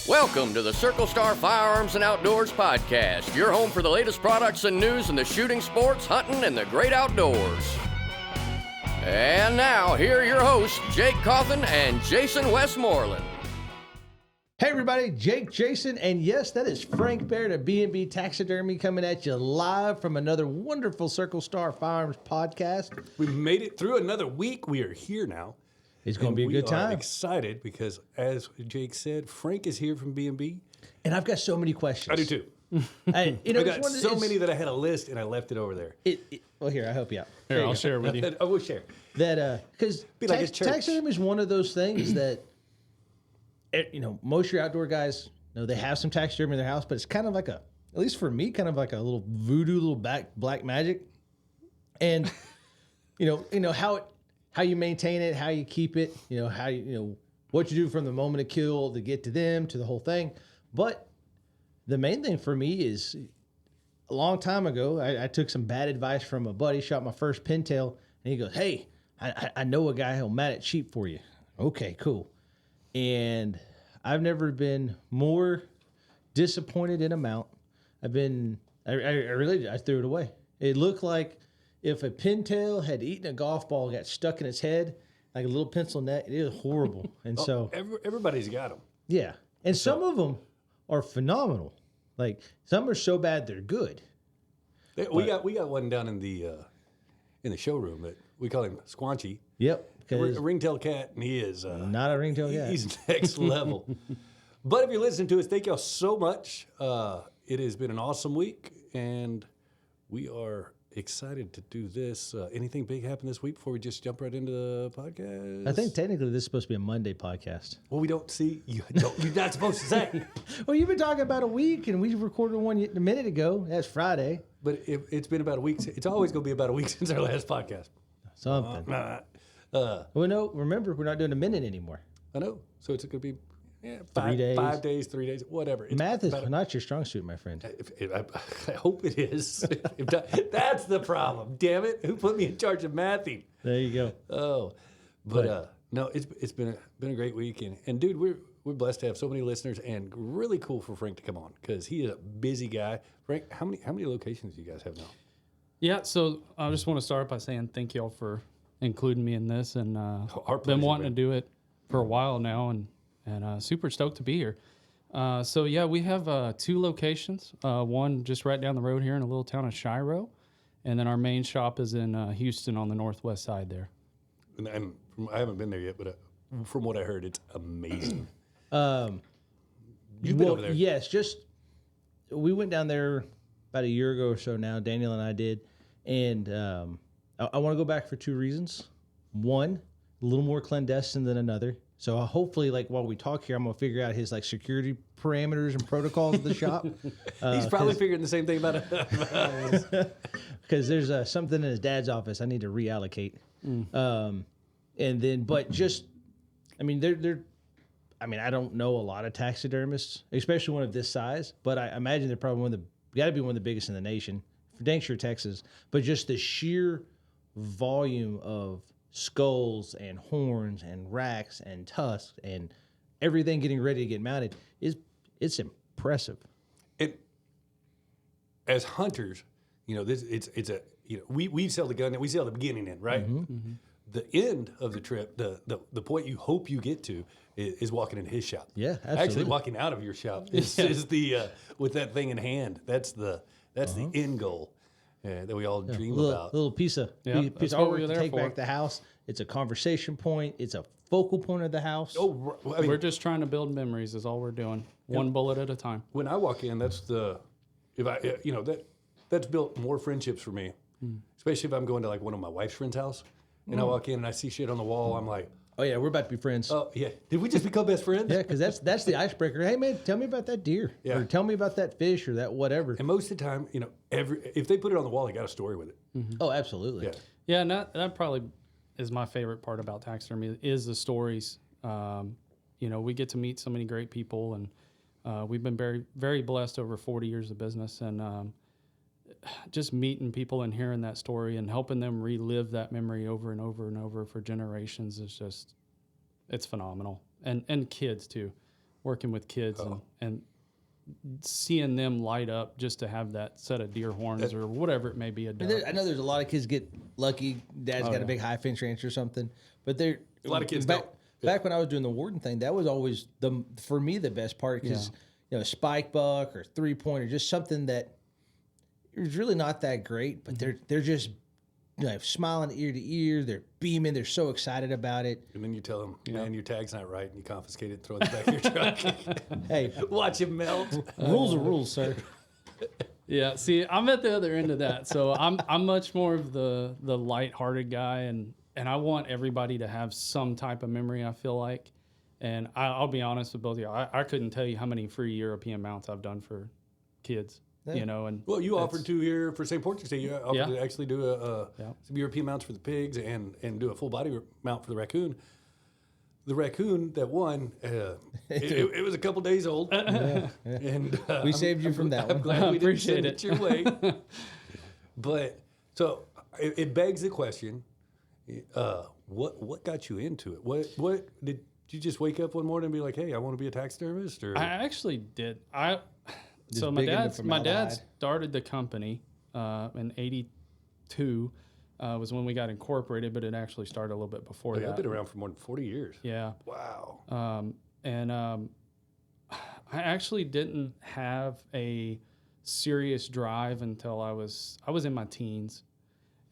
Welcome to the Circle Star Firearms and Outdoors podcast, your home for the latest products and news in the shooting sports, hunting, and the great outdoors. And now, here are your hosts, Jake Cawthon and Jason Westmoreland. Hey everybody, Jake, Jason, and yes, that is Frank Baird of B&B Taxidermy coming at you live from another wonderful Circle Star Firearms podcast. We made it through another week. We are here now. It's going to be a good time. We are excited because, as Jake said, Frank is here from B&B. And I've got so many questions. I do too. I got so many that I had a list and I left it over there. Well, here, I'll help you out. Here, I'll share with you. I will share. Because like taxidermy is one of those things that, most of your outdoor guys, they have some taxidermy in their house, but it's kind of like at least for me, kind of like a little voodoo, little black magic. And, how you maintain it, how you keep it, what you do from the moment of kill to get to them, to the whole thing. But the main thing for me is a long time ago, I took some bad advice from a buddy, shot my first pintail, and he goes, "Hey, I know a guy who'll mat it cheap for you." Okay, cool. And I've never been more disappointed in a mount. I threw it away. It looked like if a pintail had eaten a golf ball, got stuck in its head, like a little pencil net. It was horrible. And Everybody's got them. Yeah. And some of them are phenomenal. Like some are so bad they're good. We got one down in the showroom that we call him Squanchy. Yep. A ringtail cat, and he is not a ringtail cat. He's next level. But if you're listening to us, thank y'all so much. It has been an awesome week, and we are excited to do this. Anything big happen this week before we just jump right into the podcast? I think technically this is supposed to be a Monday podcast. Well, we don't see. You're not supposed to say. Well, you've been talking about a week, and we recorded one a minute ago. That's Friday. But it's been about a week. It's always going to be about a week since our last podcast. Something. Well, no, remember, we're not doing a minute anymore. I know. So it's going to be 3 days. 5 days, 3 days, whatever. Math is not your strong suit, my friend. I hope it is. That's the problem. Damn it. Who put me in charge of mathing? There you go. Oh, but no, it's been a great week. And dude, we're blessed to have so many listeners, and really cool for Frank to come on because he is a busy guy. Frank, how many locations do you guys have now? Yeah, so I just want to start by saying thank y'all for including me in this, and Our been pleasure, wanting man. to do it for a while now, and super stoked to be here. So yeah, we have 2 locations. One just right down the road here in a little town of Shiro, and then our main shop is in Houston on the northwest side there. And I haven't been there yet, but from what I heard, it's amazing. You've been over there. Yes, we went down there about a year ago or so now. Daniel and I did, and I want to go back for 2 reasons. One, a little more clandestine than another. So hopefully, while we talk here, I'm gonna figure out his security parameters and protocols of the shop. He's probably figuring the same thing about it. Because there's something in his dad's office I need to reallocate. And then, but just, I don't know a lot of taxidermists, especially one of this size. But I imagine they're probably got to be one of the biggest in the nation, for dang sure Texas. But just the sheer volume of skulls and horns and racks and tusks and everything getting ready to get mounted it's impressive. And as hunters, we sell the gun and we sell the beginning end, right? Mm-hmm. Mm-hmm. The end of the trip, the point you hope you get to is walking into his shop. Yeah, absolutely. Actually, walking out of your shop is the with that thing in hand. That's the end goal. That we all dream about. Little piece of artwork to take back the house. It's a conversation point. It's a focal point of the house. Oh, we're just trying to build memories. Is all we're doing. One bullet at a time. When I walk in, that's built more friendships for me. Especially if I'm going to one of my wife's friend's house, and I walk in and I see shit on the wall. I'm like, oh yeah, we're about to be friends. Oh yeah, did we just become best friends? Yeah, because that's the icebreaker. Hey man, tell me about that deer, or tell me about that fish, or that whatever. And most of the time, if they put it on the wall, they got a story with it. Mm-hmm. Oh, absolutely. Yeah, and that probably is my favorite part about taxidermy is the stories. We get to meet so many great people, and we've been very, very blessed over 40 years of business, and just meeting people and hearing that story and helping them relive that memory over and over and over for generations is just, it's phenomenal. And kids too. working with kids and seeing them light up just to have that set of deer horns or whatever it may be. I know there's a lot of kids get lucky. Dad's got a big high fence ranch or something, but a lot of kids back when I was doing the warden thing, that was always for me the best part because a spike buck or 3-pointer, just something that is really not that great, but they're just smiling ear to ear. They're beaming. They're so excited about it. And then you tell them, man, your tag's not right, and you confiscate it, throw it in the back of your truck. Hey, watch it melt. Rules are rules, sir. Yeah, see, I'm at the other end of that. So I'm much more of the lighthearted guy, and I want everybody to have some type of memory, I feel like. And I'll be honest with both of you. I couldn't tell you how many free European mounts I've done for kids. Yeah. And well, you offered to here for St. Patrick's Day. You offered to actually do some European mounts for the pigs and do a full body mount for the raccoon. The raccoon that won, it was a couple days old, and we saved you from that one. I'm glad we didn't send it your way. But so it begs the question: what got you into it? What did you just wake up one morning and be like, "Hey, I want to be a taxidermist"? Or I actually did. So my dad started the company in '82 was when we got incorporated, but it actually started a little bit before that. I've been around for more than 40 years. Yeah. Wow. I actually didn't have a serious drive until I was in my teens,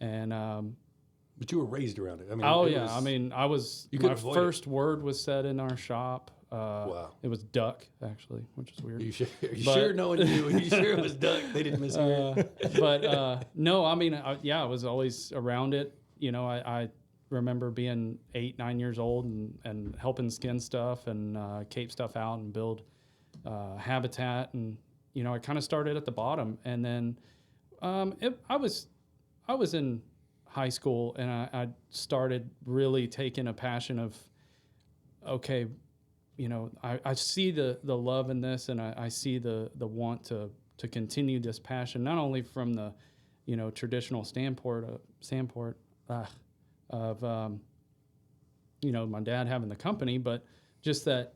and but you were raised around it. I mean, I mean, I was. My first word was said in our shop. Wow. It was duck, actually, which is weird. Are you sure knowing you? Are you sure it was duck? They didn't miss it. But no, I mean, I was always around it. I remember being 8, 9 years old and helping skin stuff and cape stuff out and build habitat. And, I kind of started at the bottom. And then I was in high school and I started really taking a passion of, okay, I see the love in this, and I see the want to continue this passion, not only from the, traditional standpoint of my dad having the company, but just that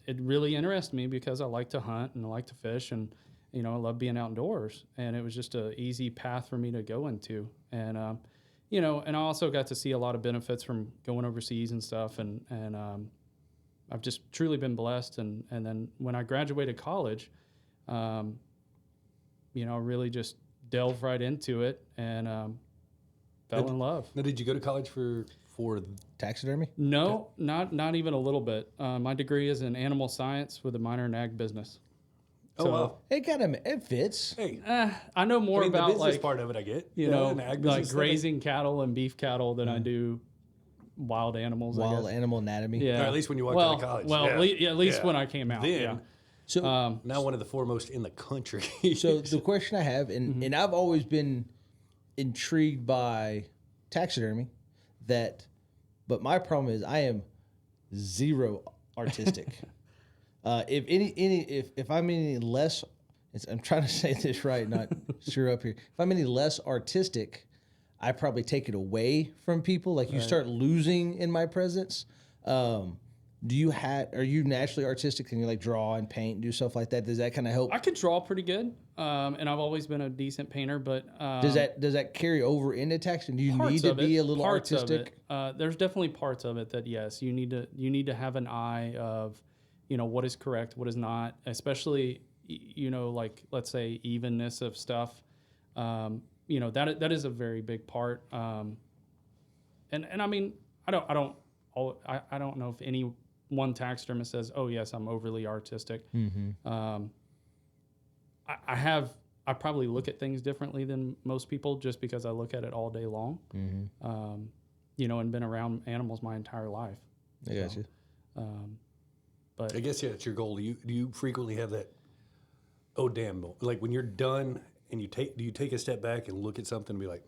it really interested me because I like to hunt and I like to fish, and I love being outdoors, and it was just an easy path for me to go into, and and I also got to see a lot of benefits from going overseas and stuff, and I've just truly been blessed. And then when I graduated college, really just delved right into it and fell in love. Now, did you go to college for taxidermy? No, not even a little bit. My degree is in animal science with a minor in ag business. Oh, wow. It fits. Hey, I know more about the business like part of it. I get like grazing cattle and beef cattle than I do wild animals. Wild animal anatomy. Yeah, or at least when you walked out of college. Well, at least when I came out. Then, So now one of the foremost in the country. So the question I have, and I've always been intrigued by taxidermy, but my problem is I am zero artistic. If I'm any less, I'm trying to say this right, not screw up here. If I'm any less artistic, I probably take it away from people. Like you start losing in my presence. Are you naturally artistic? Can you like draw and paint and do stuff like that? Does that kind of help? I could draw pretty good, and I've always been a decent painter. But does that carry over into taxidermy? Do you need to be a little artistic? There's definitely parts of it that yes, you need to have an eye of, what is correct, what is not, especially like let's say evenness of stuff. That is a very big part. And I mean I don't know if any one taxidermist says, oh yes, I'm overly artistic. Mm-hmm. I probably look at things differently than most people just because I look at it all day long. Mm-hmm. And been around animals my entire life. I got you. But I guess it's your goal. Do you frequently have that? Oh damn! Like when you're done and do you take a step back and look at something and be like,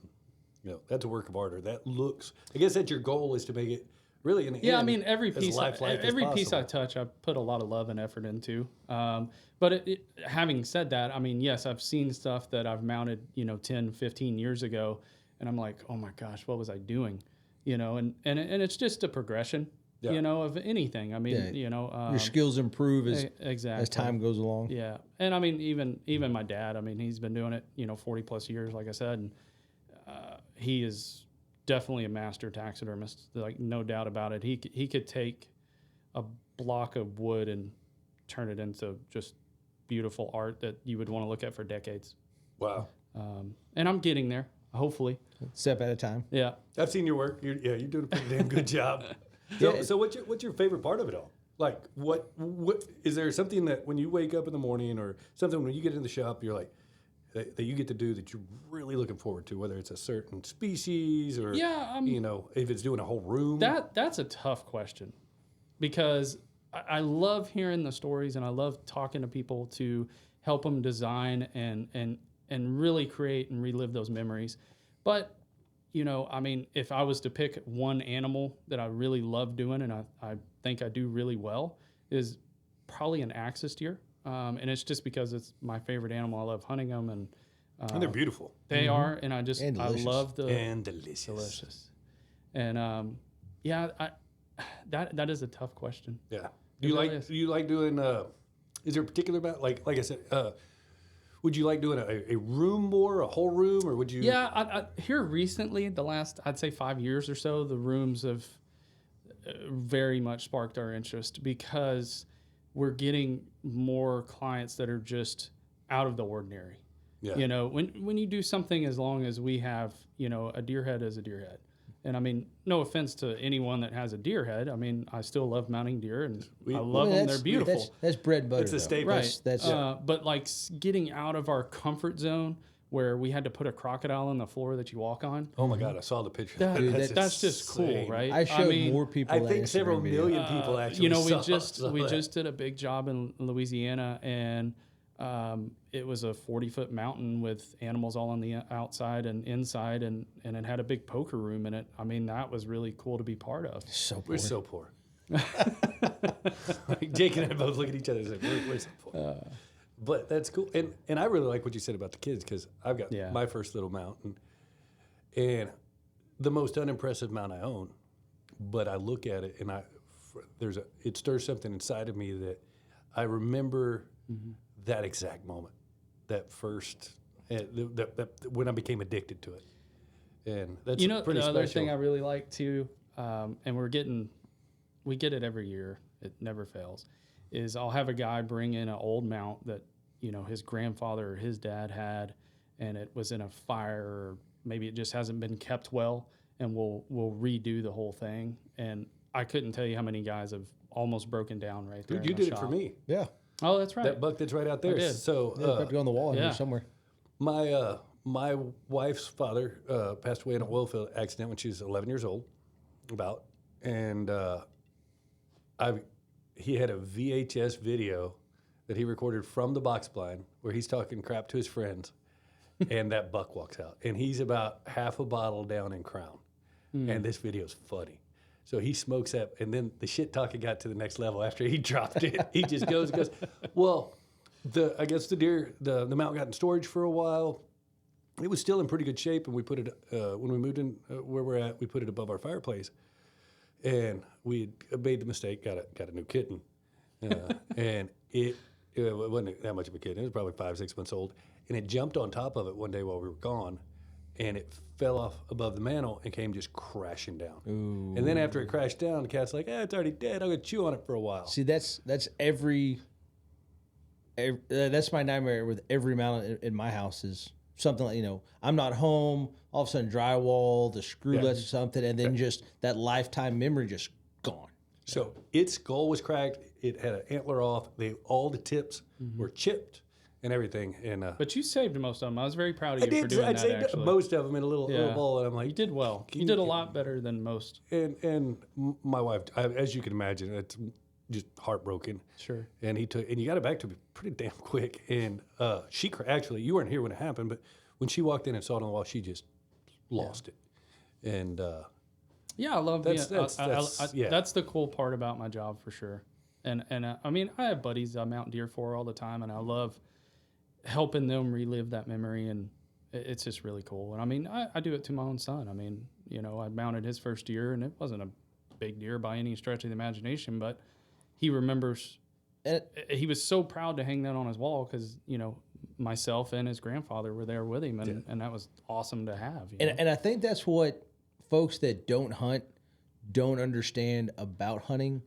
that's a work of art, or that looks. I guess that's your goal, is to make it really in the end. I mean every piece I touch, I put a lot of love and effort into. But having said that, I mean yes, I've seen stuff that I've mounted 10, 15 years ago, and I'm like, oh my gosh, what was I doing? And it's just a progression. Yeah. you know, of anything. I mean, Yeah. you know, Your skills improve exactly as time goes along. Yeah, and I mean, even my dad. I mean, he's been doing it, you know, 40 plus years, like I said, and he is definitely a master taxidermist. Like, no doubt about it. He could take a block of wood and turn it into just beautiful art that you would want to look at for decades. Wow. And I'm getting there, hopefully. Step at a time. Yeah. I've seen your work. You're doing a pretty damn good job. So what's your favorite part of it all? Like, what is there something that when you wake up in the morning or something when you get in the shop, you're like, that you get to do that you're really looking forward to, whether it's a certain species or, you know, if it's doing a whole room? That's a tough question because I love hearing the stories and I love talking to people to help them design and really create and relive those memories. But, you know, I mean, if I was to pick one animal that I really love doing and I think I do really well is probably an axis deer. And it's just because it's my favorite animal. I love hunting them, and they're beautiful. They are, and I love the delicious. And yeah, that is a tough question. Yeah. Do you like doing? Is there a particular about like I said? Would you like doing a room more, a whole room, or would you? Yeah, I here recently, the last I'd say 5 years or so, the rooms have very much sparked our interest because we're getting more clients that are just out of the ordinary. Yeah. You know, when you do something as long as we have, you know, a deer head is a deer head. And I mean, no offense to anyone that has a deer head. I mean, I still love mounting deer and I love them. They're beautiful. That's bread and butter. It's a staple. Right. That's but like getting out of our comfort zone where we had to put a crocodile on the floor that you walk on. Oh my God, I saw the picture. That's just cool, right? I showed more people. I that think several Instagram video. million people actually. You know, we saw just did a big job in Louisiana, and it was a 40-foot mountain with animals all on the outside and inside, and it had a big poker room in it. I mean, that was really cool to be part of. So poor. We're so poor. Jake and I both look at each other and say, we're so poor. But that's cool. And I really like what you said about the kids because I've got my first little mount and the most unimpressive mount I own. But I look at it and it stirs something inside of me that I remember that exact moment, that first, that when I became addicted to it. And that's pretty special. The other thing I really like too, and we get it every year. It never fails. Is I'll have a guy bring in an old mount that, you know, his grandfather or his dad had, and it was in a fire, or maybe it just hasn't been kept well, and we'll redo the whole thing. And I couldn't tell you how many guys have almost broken down right there. Dude, you did it for me. Yeah. Oh, that's right. That buck that's right out there. I did. So Yeah, got to go on the wall in here somewhere. my wife's father passed away in an oil field accident when she was 11 years old, and he had a VHS video that he recorded from the box blind where he's talking crap to his friends, and that buck walks out, and he's about half a bottle down in Crown, and this video's funny. So he smokes that, and then the shit talking got to the next level after he dropped it. He just goes, well, I guess the deer, the mount got in storage for a while. It was still in pretty good shape, and we put it, when we moved in where we're at, we put it above our fireplace. And we made the mistake, got a new kitten. And it wasn't that much of a kitten. It was probably 5-6 months old. And it jumped on top of it one day while we were gone. And it fell off above the mantle and came just crashing down. Ooh. And then after it crashed down, the cat's like, it's already dead. I'm going to chew on it for a while. See, that's my nightmare with every mount in my house is something like, you know, I'm not home, all of a sudden drywall, the screw lets or something, and then just that lifetime memory just gone. So its skull was cracked. It had an antler off. All the tips were chipped and everything. And but you saved most of them. I was very proud of you for doing I'd that, say actually. most of them in a little bowl, and I'm like, you did well. You did a lot better than most. And my wife, as you can imagine, it's just heartbroken. Sure. And you got it back to me pretty damn quick. And she actually, you weren't here when it happened, but when she walked in and saw it on the wall, she just lost it. And yeah, I love that's the cool part about my job for sure. And I mean, I have buddies I mount deer for all the time, and I love helping them relive that memory, and it's just really cool. And I mean, I do it to my own son. I mean, you know, I mounted his first deer, and it wasn't a big deer by any stretch of the imagination, but he remembers. And He was so proud to hang that on his wall because, you know, myself and his grandfather were there with him, and that was awesome to have. You know? and I think that's what folks that don't hunt don't understand about hunting.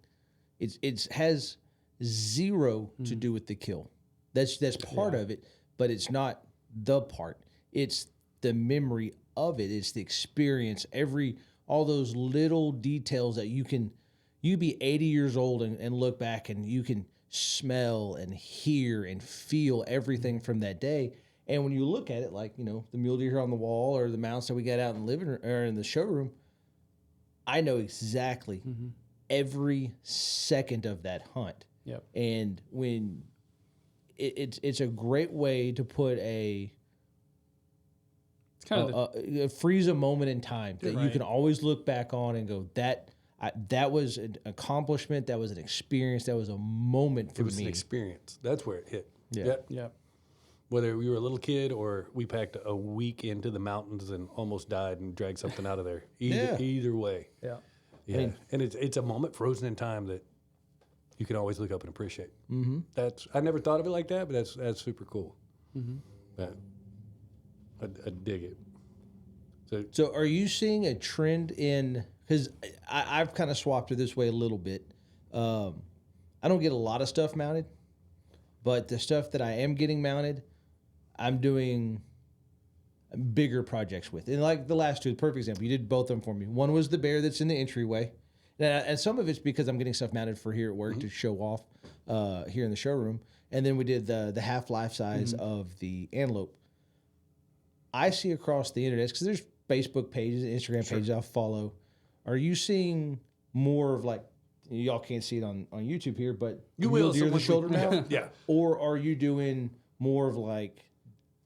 It has zero to do with the kill. That's part of it, but it's not the part. It's the memory of it. It's the experience. All those little details that you be 80 years old and look back and you can smell and hear and feel everything from that day. And when you look at it, like, you know, the mule deer here on the wall or the mounts that we got out in the living room or in the showroom, I know exactly every second of that hunt. Yep. And when it's a great way to put it's kind of freeze a moment in time that you Right. can always look back on and go, that was an accomplishment, that was an experience, that was a moment for It was me. an experience. That's where it hit. Yeah. Yep. Whether we were a little kid or we packed a week into the mountains and almost died and dragged something out of there. Either way. Yeah. Yeah. And it's a moment frozen in time that you can always look up and appreciate. Mm-hmm. I never thought of it like that, but that's super cool. Mm-hmm. I dig it. So are you seeing a trend in, because I've kind of swapped it this way a little bit. I don't get a lot of stuff mounted, but the stuff that I am getting mounted, I'm doing bigger projects with. And like the last two, the perfect example, you did both of them for me. One was the bear that's in the entryway. And some of it's because I'm getting stuff mounted for here at work to show off here in the showroom. And then we did the half life size of the antelope. I see across the internet, because there's Facebook pages, Instagram pages I'll follow. Are you seeing more of, like, y'all can't see it on YouTube here, but You will, deer, so the once we- shoulder mount? Yeah. Or are you doing more of like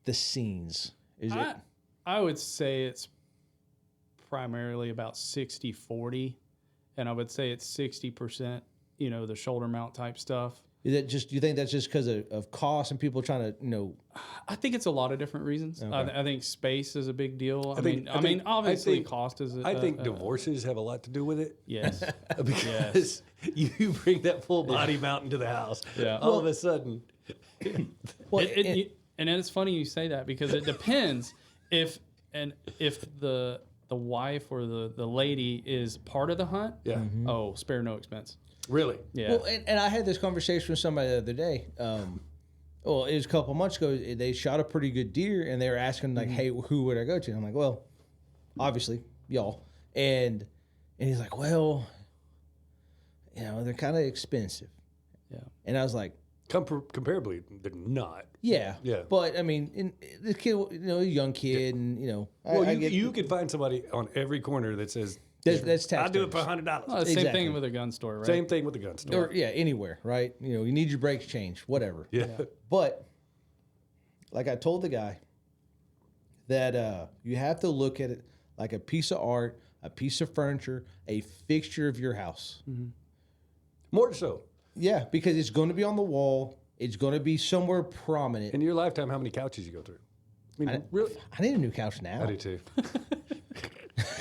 the scenes? Is it? I would say it's primarily about 60-40, and I would say it's 60%, you know, the shoulder mount type stuff. Is that just? Do you think that's just because of cost and people trying to, you know? I think it's a lot of different reasons. Okay. I think space is a big deal. I think- mean, obviously think- cost is. I think divorces have a lot to do with it. Yes. Because you bring that full body mount into the house. Yeah. All of a sudden. Well, And it's funny you say that because it depends if the wife or the lady is part of the hunt. Yeah. Oh, spare no expense. Really? Yeah. Well, and I had this conversation with somebody the other day. Well, it was a couple months ago. They shot a pretty good deer, and they were asking like, "Hey, who would I go to?" And I'm like, "Well, obviously y'all." And he's like, "Well, you know, they're kind of expensive." Yeah. And I was like, Comparably, they're not. "Yeah, Yeah. But I mean, the kid, you know, a young kid, and you know, Well, I you, get you could find somebody on every corner that says, that's tax. I'll do it for service. $100. Well, the same Exactly. thing with a gun store, right? Same thing with the gun store. Or anywhere, right? You know, you need your brakes changed, whatever. Yeah. But like I told the guy that you have to look at it like a piece of art, a piece of furniture, a fixture of your house. More so. Yeah, because it's going to be on the wall. It's going to be somewhere prominent. In your lifetime, how many couches you go through? I mean, really? I need a new couch now. I do too.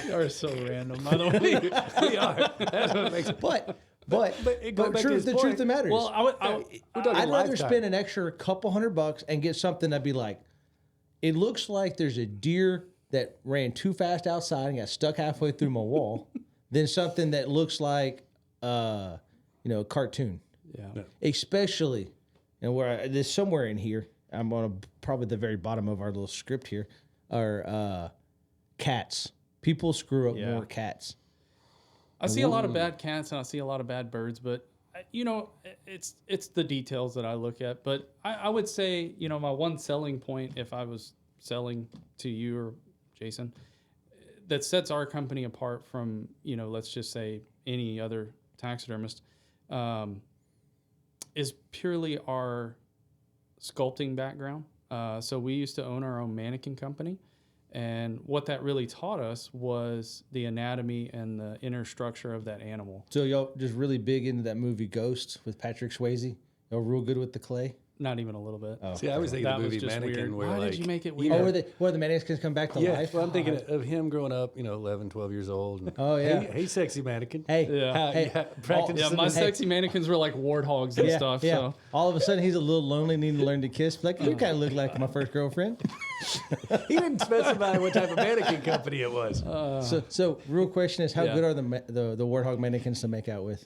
You are so random, by the way. We are. That's what makes it. But it goes back to his the point. truth of the matter is, Well, We're talking I'd rather lifetime. spend an extra couple $100 and get something that'd be like, it looks like there's a deer that ran too fast outside and got stuck halfway through my wall, than something that looks like, a cartoon. Yeah. Especially, and there's somewhere in here, I'm on probably the very bottom of our little script here, are cats. People screw up Yeah. more cats. I see a lot of bad cats and I see a lot of bad birds, but it's the details that I look at. But I would say, my one selling point, if I was selling to you or Jason, that sets our company apart from, let's just say any other taxidermist, is purely our sculpting background. So we used to own our own mannequin company. And what that really taught us was the anatomy and the inner structure of that animal. So y'all just really big into that movie Ghost with Patrick Swayze. Y'all real good with the clay. Not even a little bit. Oh. See, I was thinking That the was movie just Mannequin. weird. Where Why like, did you make it you weird? know, where the mannequins come back to yeah, life? well, I'm thinking of him growing up, 11, 12 years old. And, Oh, yeah. Hey, sexy mannequin. Hey, Yeah. hey, practice. Yeah, my sexy mannequins were like warthogs and stuff. yeah. So All of a sudden, he's a little lonely, needing to learn to kiss. Like, you kind of look like my first girlfriend. He didn't specify what type of mannequin company it was. So, real question is, how Yeah. good are the warthog mannequins to make out with?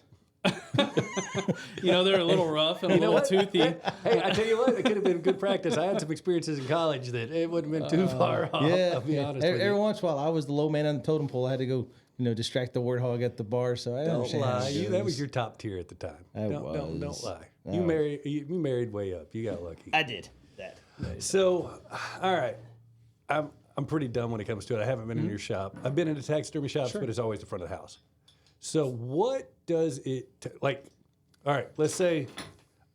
they're a little rough and a little toothy. Hey, I tell you what, it could have been good practice. I had some experiences in college that it wouldn't have been too far off. Yeah, I'll be honest with every you. once in a while, I was the low man on the totem pole. I had to go, distract the warthog at the bar. So I Don't understand. how lie. it That goes. was your top tier at the time. I Don't was. lie. Oh. You married way up. You got lucky. I did that. So, all right, I'm pretty dumb when it comes to it. I haven't been in your shop. I've been in the taxidermy shops, but it's always the front of the house. So, what does it like? All right, let's say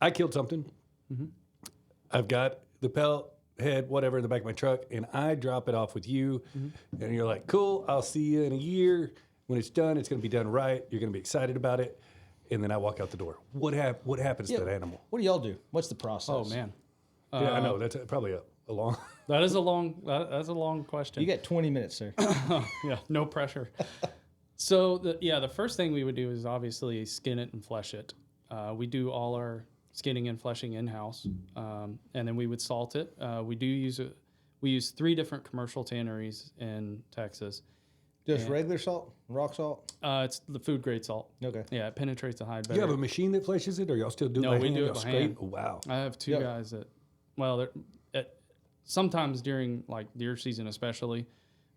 I killed something. I've got the pelt, head, whatever in the back of my truck, and I drop it off with you, and you're like, "Cool, I'll see you in a year. When it's done, it's going to be done right. You're going to be excited about it." And then I walk out the door. What happens to that animal? What do y'all do? What's the process? Oh man, Yeah, I know that's probably a long. that's a long question. You got 20 minutes, sir. Yeah, no pressure. So the first thing we would do is obviously skin it and flesh it. We do all our skinning and fleshing in house, and then we would salt it. We use 3 different commercial tanneries in Texas. Just regular salt, rock salt. It's the food grade salt. Okay. Yeah, it penetrates the hide Do better. you have a machine that fleshes it, or y'all still do it No, by we hand? do it Y'all by scrape? hand. Oh, wow. I have 2 Yeah. guys that, sometimes during like deer season especially,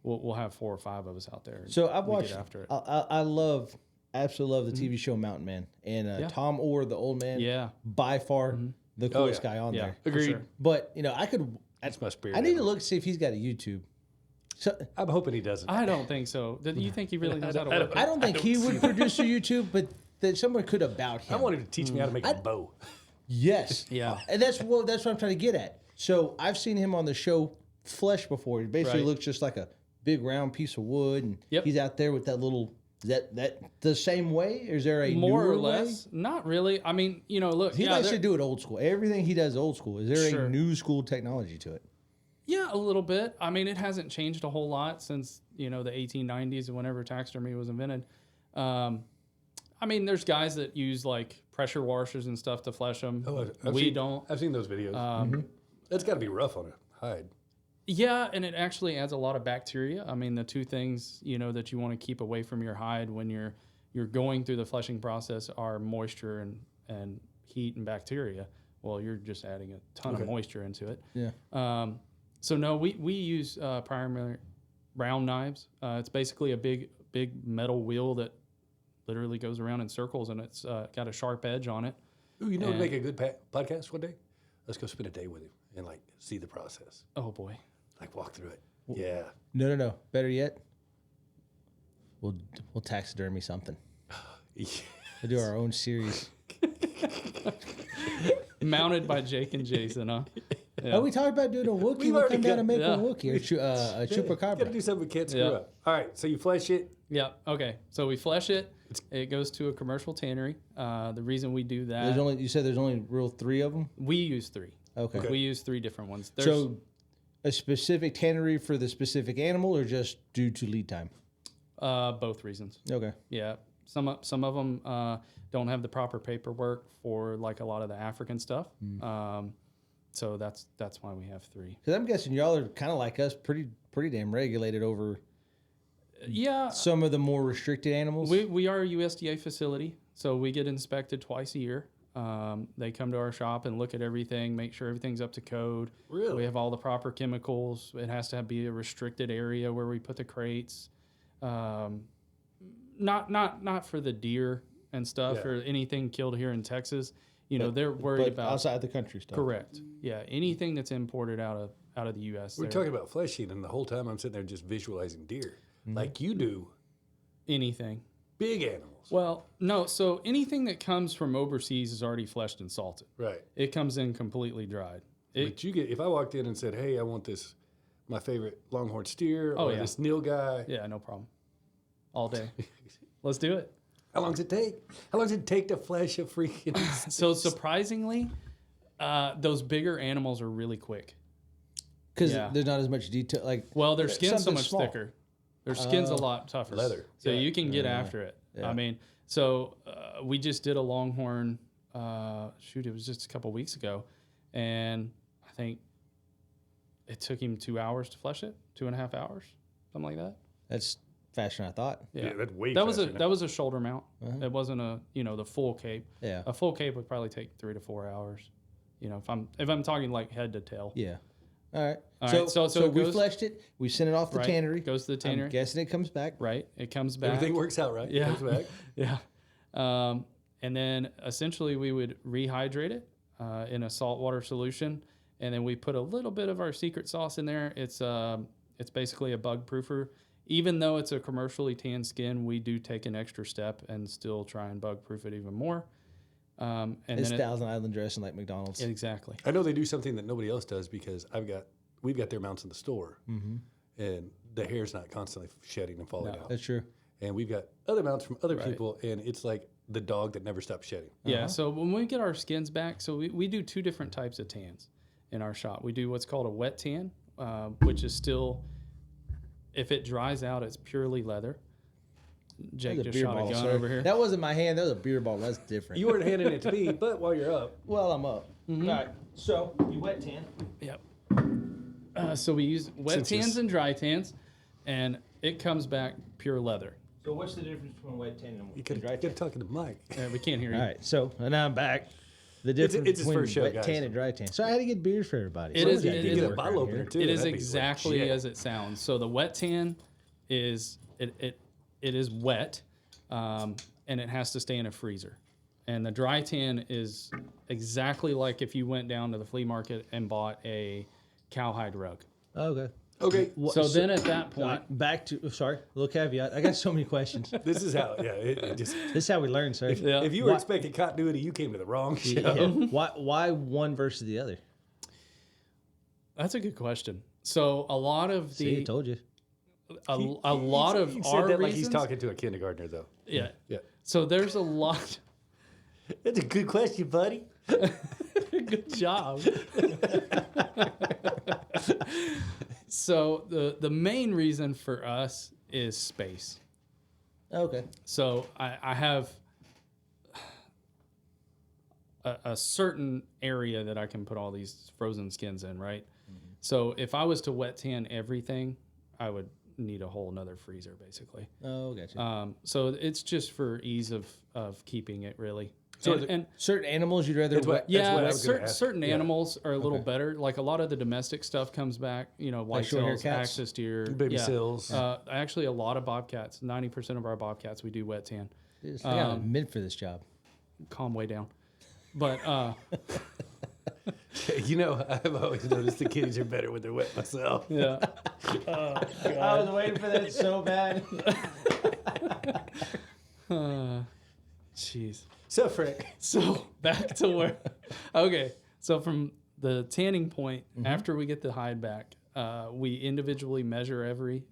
we'll have 4 or 5 of us out there. So I've we get watched. after it. I absolutely love the TV show Mountain Man, and Yeah. Tom Orr, the old man. Yeah. By far the coolest yeah. guy on Yeah, there. for Agreed. sure. But I could. That's my spirit. I need to animal. look to see if he's got a YouTube. So I'm hoping he doesn't. I don't think so. Do you think he really knows how to work? I don't think he would produce a YouTube, but that someone could about him. I wanted to teach me how to make a bow. Yes. Yeah. And that's what I'm trying to get at. So I've seen him on the show Flesh before. He basically Right. looks just like a big round piece of wood, and Yep. he's out there with that little. Is that the same way, or is there a More newer or less, not really. I mean, look, Way? He yeah, likes there- to do it old school. Everything he does old school. Is there Sure. a new school technology to it? yeah, a little bit. I mean, it hasn't changed a whole lot since the 1890s and whenever taxidermy was invented. I mean, there's guys that use like pressure washers and stuff to flesh them. Oh, We don't. I've seen those videos. That's got to be rough on a hide. Yeah, and it actually adds a lot of bacteria. I mean, the 2 things that you want to keep away from your hide when you're going through the fleshing process are moisture and heat and bacteria. Well, you're just adding a ton of moisture into it. Yeah. So no, we use primarily round knives. It's basically a big metal wheel that literally goes around in circles, and it's got a sharp edge on it. Ooh, you know what would make a good podcast one day? Let's go spend a day with him and see the process. Oh boy. Walk through it. Yeah. No. Better yet, we'll taxidermy something. We'll do our own series. Mounted by Jake and Jason, huh? Yeah. Oh, we talked about doing a Wookiee. We'll already come down got- and make yeah. a Wookiee, a Got to chupacabra. do something we can't screw Yeah. up. All right, so you flesh it. Yeah. Okay. So we flesh it. It goes to a commercial tannery. The reason we do that, You said there's only real 3 of them. we use 3. Okay. We use 3 different ones. So, a specific tannery for the specific animal, or just due to lead time? both reasons. Okay. Yeah. Some of them don't have the proper paperwork for like a lot of the African stuff. So that's why we have 3. Because I'm guessing y'all are kind of like us, pretty damn regulated over Yeah. some of the more restricted animals. We are a USDA facility, so we get inspected twice a year. They come to our shop and look at everything, make sure everything's up to code. Really? We have all the proper chemicals. It has to be a restricted area where we put the crates. Not for the deer and stuff Yeah. or anything killed here in Texas. They're worried but about outside the country stuff. correct. Yeah, anything that's imported out of the U.S. We're they're- talking about fleshing, and the whole time I'm sitting there just visualizing deer, like you do, anything. big animals. Well, no. So anything that comes from overseas is already fleshed and salted. Right. It comes in completely dried. But if I walked in and said, "Hey, I want this, my favorite longhorn steer, Oh, or yeah. this Neil guy," Yeah, no problem. All day. Let's do it. how long does it take? How long does it take to flesh a freaking? So surprisingly, Those bigger animals are really quick. Because Yeah. there's not as much detail. Like, Well, their skin's so something much small. thicker. Their skin's a lot tougher. Leather. So you can get after it. Yeah. I mean, so we just did a longhorn, it was just a couple weeks ago. And I think it took him 2 hours to flesh it, 2.5 hours, something like that. that's faster than I thought. Yeah, that's way That was faster now. that was a shoulder mount. It wasn't the full cape. Yeah. A full cape would probably take 3 to 4 hours. If I'm talking like head to tail. Yeah. All right. All so right, so so it we goes- fleshed it. We sent it off the Right, tannery. goes to the tannery. I'm guessing it comes back. Right. It comes back. Everything works out, right? Yeah. Comes back. Yeah. And then essentially we would rehydrate it in a saltwater solution, and then we put a little bit of our secret sauce in there. It's basically a bug proofer. Even though it's a commercially tanned skin, we do take an extra step and still try and bug proof it even more. And It's then Thousand Island dressing like McDonald's. exactly. I know they do something that nobody else does because we've got their mounts in the store, and the hair's not constantly shedding and falling out. That's true. And we've got other mounts from other people, and it's like the dog that never stops shedding. Yeah, so when we get our skins back, so we do 2 different types of tans in our shop. We do what's called a wet tan, which is still, if it dries out, it's purely leather. Jake That was a just beer shot bottle, a gun sir. over here. That wasn't my hand. That was a beer bottle. That's different. You weren't handing it to me, but while you're up, Well, I'm up. All right. So you wet tan. Yep. So we use wet Since tans this- and dry tans, and it comes back pure leather. So what's the difference between wet tan and you could dry tan? get talking to Mike. We can't hear you. All right. So now I'm back. The difference it's his between first show, wet guys. tan and dry tan. So I had to get beers for everybody. It is- You it can is get a a bottle opener too. It is That'd be exactly legit. as it sounds. So the wet tan is it is wet, and it has to stay in a freezer. And the dry tan is exactly like if you went down to the flea market and bought a cowhide rug. Okay. Okay, So then at that point, Back to sorry, little caveat. I got so many questions. this is how. Yeah, it just. This is how we learn, sir. Yeah. If you were expecting continuity, you came to the wrong show. Yeah. Why one versus the other? that's a good question. So a lot of See, I the told you. a lot of He our said that like he's reasons- talking to a kindergartner, though. Yeah. Yeah, So there's a lot. that's a good question, buddy. Good job. So the main reason for us is space. Okay. So I have a certain area that I can put all these frozen skins in, right? So if I was to wet tan everything, I would need a whole nother freezer, basically. Oh, gotcha. So it's just for ease of keeping it, really. So And certain animals you'd rather That's what- wet. yeah, what I was gonna ask. certain Yeah. animals are a little better. Like a lot of the domestic stuff comes back. White short hair tails, cats? axis deer, Baby seals. Actually, a lot of bobcats. 90% of our bobcats we do wet tan. I got meant for this job. Calm way down, but You know, I've always noticed the kitties are better when they're wet myself. yeah. I was waiting for that so bad. Jeez. So, Frank, So back to where. Okay, so from the tanning point, Mm-hmm. after we get the hide back, we individually measure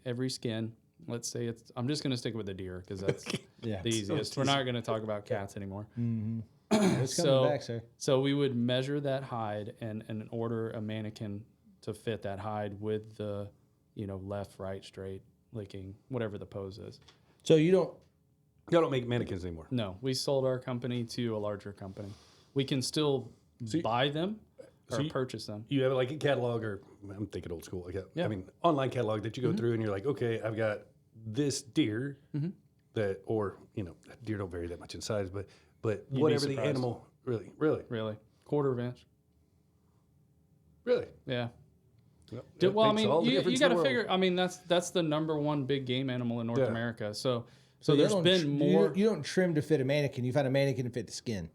every skin. Let's say it's. I'm just going to stick with the deer because that's Yeah. the easiest. We're not going to talk about cats anymore. It's coming So- back, sir. So we would measure that hide and order a mannequin to fit that hide with the, left, right, straight, licking, whatever the pose is. So you don't. y'all don't make mannequins anymore. No, we sold our company to a larger company. We can still you- buy them or you- purchase them. You have like a catalog, or I'm thinking old school. Yeah. I mean, online catalog that you go through, and you're like, okay, I've got this deer that, or deer don't vary that much in size, but be whatever the surprised. animal, really, Really, quarter of inch. really. Yeah. Yep. Well, I Makes mean, all the you difference in got the to world. figure. I mean, that's the number one big game animal in North Yeah. America. So you there's don't been tr- more You don't trim to fit a mannequin. You find a mannequin to fit the skin.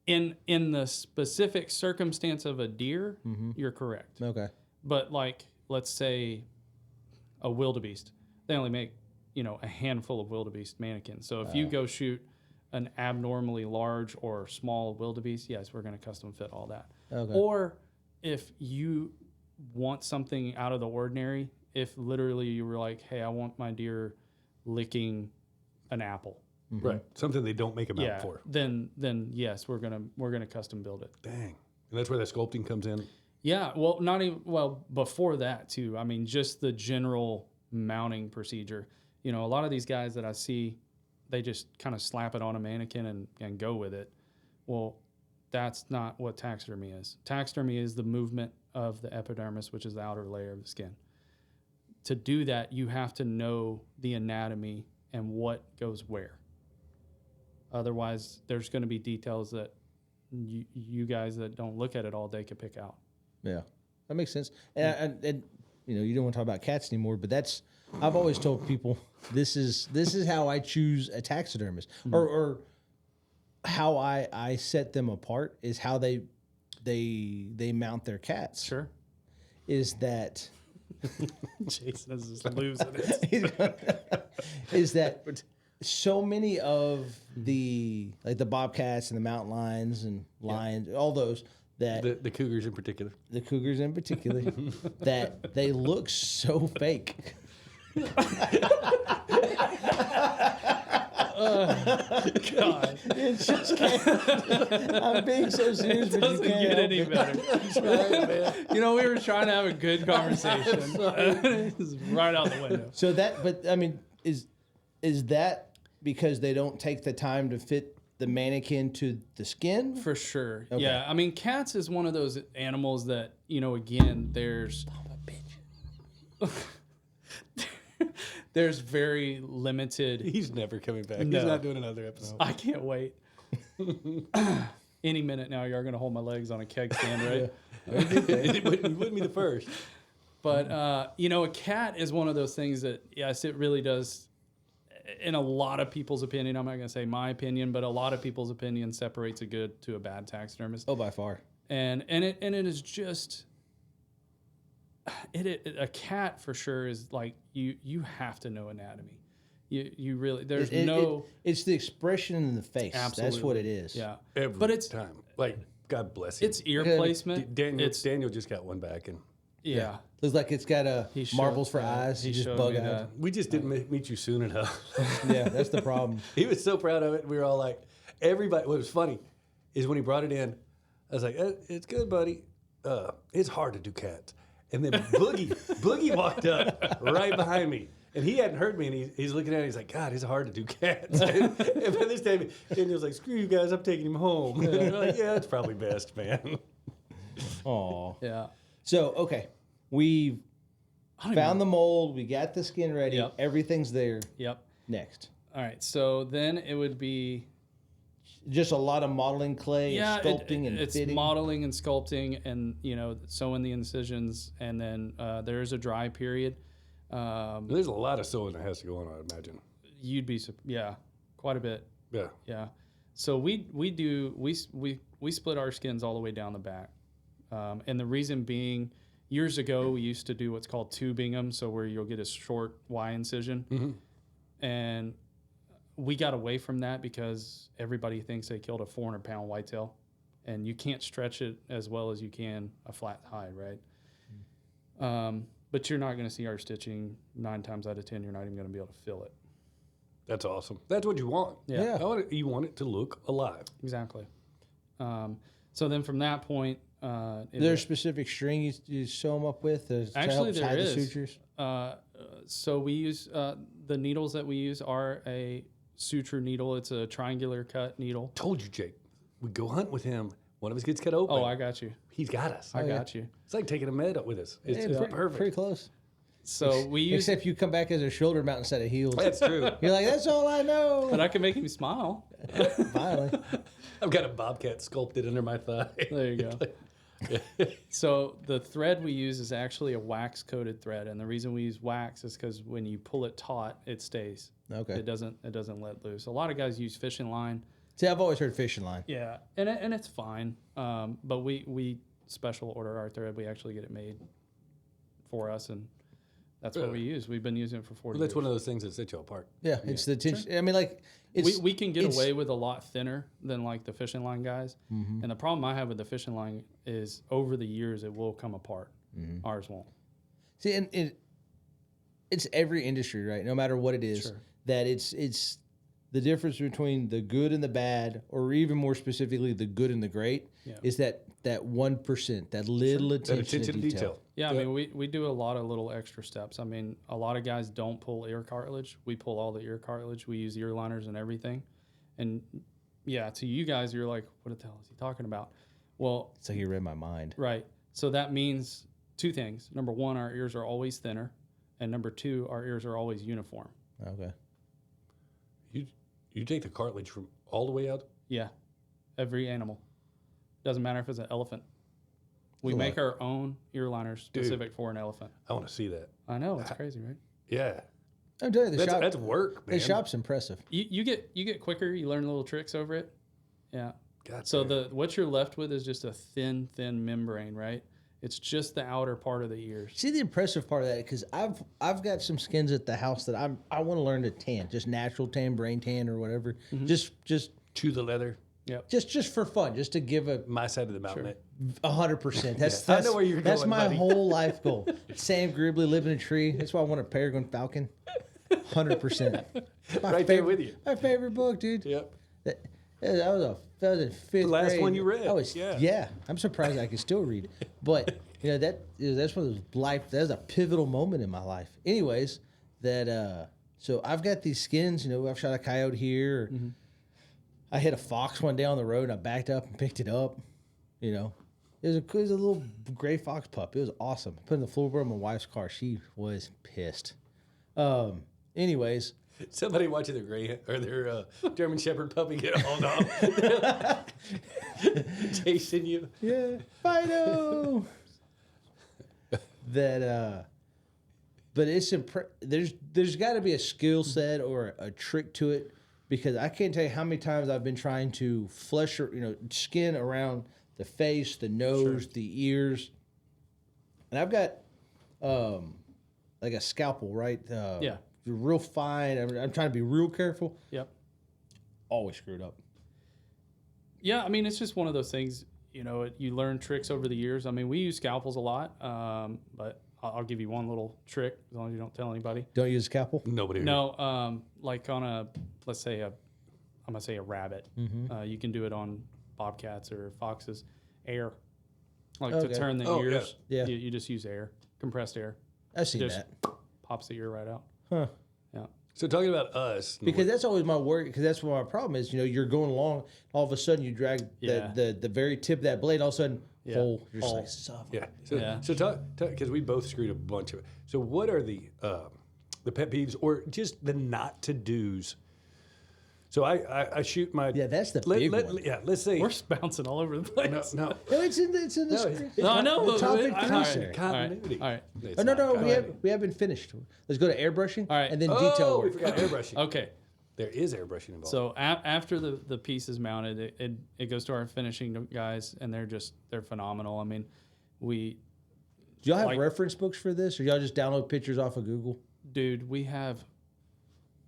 in the specific circumstance of a deer. You're correct. Okay. But like, let's say a wildebeest, they only make, a handful of wildebeest mannequins. So if you go shoot an abnormally large or small wildebeest, yes, we're going to custom fit all that. Okay. Or if you want something out of the ordinary, if literally you were like, hey, I want my deer licking an apple. Right, something they don't make a mount Yeah. for. Then yes, we're gonna custom build it. Dang. And that's where the sculpting comes in. Yeah, well, not even before that too. I mean, just the general mounting procedure. You know, a lot of these guys that I see, they just kind of slap it on a mannequin and go with it. Well, that's not what taxidermy is. Taxidermy is the movement of the epidermis, which is the outer layer of the skin. To do that, you have to know the anatomy and what goes where. Otherwise, there's going to be details that you guys that don't look at it all day could pick out. Yeah, that makes sense. And you know, you don't want to talk about cats anymore, but I've always told people this is how I choose a taxidermist, or how I set them apart is how they mount their cats. Sure. Is that Jason is just losing it. is that so many of the bobcats and the mountain lions and lions, all those that The cougars in particular. the cougars in particular, that they look so fake. God, It's just I'm being so serious, but you doesn't can't get help any it. better. You know, we were trying to have a good conversation. It's right out the window. So that, but I mean, is that because they don't take the time to fit the mannequin to the skin? For sure. Okay. Yeah. I mean, cats is one of those animals that, you know, again, there's very limited. He's never coming back. No. He's not doing another episode. I can't wait. Any minute now, you're going to hold my legs on a keg stand, right? You wouldn't be the first. But, you know, a cat is one of those things that, yes, it really does, in a lot of people's opinion, I'm not going to say my opinion, but a lot of people's opinion separates a good to a bad taxidermist. Oh, by far. And it is just, a cat for sure is like, you have to know anatomy. You really, there's it's the expression in the face. Absolutely. That's what it is. Yeah. Every time. Like, God bless him. It's ear placement. Daniel just got one back, and Yeah. Looks like it's got marbles for eyes. He You just showed bug me out. that. we just didn't meet you soon enough. Yeah, that's the problem. He was so proud of it. We were all like, everybody. What was funny is when he brought it in, I was like, "It's good, buddy. It's hard to do cats." And then Boogie walked up right behind me, and he hadn't heard me, and he's looking at it. He's like, "God, it's hard to do cats." And by this time, Daniel's like, "Screw you guys, I'm taking him home." And we're like, "Yeah, it's probably best, man." Aw. Yeah. So, okay. We've found the mold. We got the skin ready. Yep. Everything's there. Yep. Next. All right. So then it would be Just a lot of modeling clay and sculpting and it's fitting. modeling and sculpting, and you know, sewing the incisions, and then there is a dry period. There's a lot of sewing that has to go on, I imagine. You'd be quite a bit. Yeah. Yeah. So we split our skins all the way down the back, and the reason being, years ago we used to do what's called tubing them, so where you'll get a short Y incision, and we got away from that because everybody thinks they killed a 400-pound whitetail, and you can't stretch it as well as you can a flat hide, right? But you're not going to see our stitching 9 times out of 10. You're not even going to be able to feel it. That's awesome. That's what you want. Yeah. You want it to look alive. Exactly. So then from that point, There's specific string you sew them up with to actually help there hide is. the sutures? So we use the needles that we use are a suture needle. It's a triangular cut needle. Told you, Jake. We go hunt with him. One of us gets cut open. Oh, I got you. He's got us. I got you. It's like taking a med up with us. It's perfect. Pretty close. So we use, Except you come back as a shoulder mount instead of heels. That's true. You're like, that's all I know. but I can make him smile. Finally. I've got a bobcat sculpted under my thigh. There you go. So the thread we use is actually a wax coated thread, and the reason we use wax is because when you pull it taut, it stays. Okay. It doesn't let loose. A lot of guys use fishing line. See, I've always heard fishing line. Yeah, and it's fine. But we special order our thread. We actually get it made for us, and that's what we use. We've been using it for 40 Well, that's years. one of those things that set you apart. Yeah, it's the tension. I mean, like, it's, we can get away with a lot thinner than like the fishing line guys. And the problem I have with the fishing line is over the years it will come apart. Ours won't. See, and it's every industry, right? No matter what it is, Sure. that it's the difference between the good and the bad, or even more specifically, the good and the great, is that 1%, that little attention to detail. Yeah, I mean, we do a lot of little extra steps. I mean, a lot of guys don't pull ear cartilage. We pull all the ear cartilage. We use ear liners and everything. And yeah, to you guys, you're like, what the hell is he talking about? Well, it's like you read my mind. Right. So that means two things. Number one, our ears are always thinner. And number two, our ears are always uniform. Okay. You take the cartilage from all the way out? Yeah. Every animal. Doesn't matter if it's an elephant. We make our own ear liners specific for an elephant. I want to see that. I know. It's crazy, right? Yeah. I'm telling you, That's work, man. The shop's impressive. You get quicker. You learn little tricks over it. Yeah. God, so what you're left with is just a thin membrane, right? It's just the outer part of the ears. See the impressive part of that, because I've got some skins at the house that I want to learn to tan, just natural tan, brain tan, or whatever. Mm-hmm. Just chew the leather. Yep. Just for fun, just to give my side of the mountain. 100%. That's I know where you're going. That's my buddy. whole life goal. Sam Gribley living in a tree. That's why I want a peregrine falcon. 100%. Right there with you. My favorite book, dude. Yep. That was in fifth grade. The last one you read. Yeah. I'm surprised I can still read. But that's one of those that's a pivotal moment in my life. Anyways, so I've got these skins. I've shot a coyote here. Mm-hmm. I hit a fox one day on the road, and I backed up and picked it up. It was a little gray fox pup. It was awesome. Put it in the floorboard of my wife's car. She was pissed. Anyways. Somebody watching their German Shepherd puppy get hauled off. Chasing you. Yeah. Fido! But it's there's got to be a skill set or a trick to it, because I can't tell you how many times I've been trying to flesh or skin around the face, the nose, the ears, and I've got like a scalpel, right? Real fine. I'm trying to be real careful. Yep. Always screwed up. Yeah, I mean, it's just one of those things. You learn tricks over the years. I mean, we use scalpels a lot, but I'll give you one little trick as long as you don't tell anybody. Don't use a scalpel? Nobody. No, like on let's say I'm gonna say a rabbit. Mm-hmm. You can do it on bobcats or foxes. Air, to turn the ears. Yeah. You just use air, compressed air. I've seen that. Pops the ear right out. Huh. Yeah. So talking about us, because that's always my worry. Because that's what my problem is. You're going along, all of a sudden you drag the very tip of that blade. All of a sudden, hole. You're just like, son. Yeah. So talk because we both screwed a bunch of it. So what are the pet peeves or just the not to dos? So I shoot my that's the big one. Yeah, let's say we're bouncing all over the place. No, it's in the script. No, I know. The topic continuity. All right. Oh, no, we haven't finished. Let's go to airbrushing. All right. And then detail work. We forgot airbrushing. Okay. There is airbrushing involved. So after the piece is mounted, it goes to our finishing guys, and they're phenomenal. I mean, do y'all have reference books for this, or y'all just download pictures off of Google? Dude, we have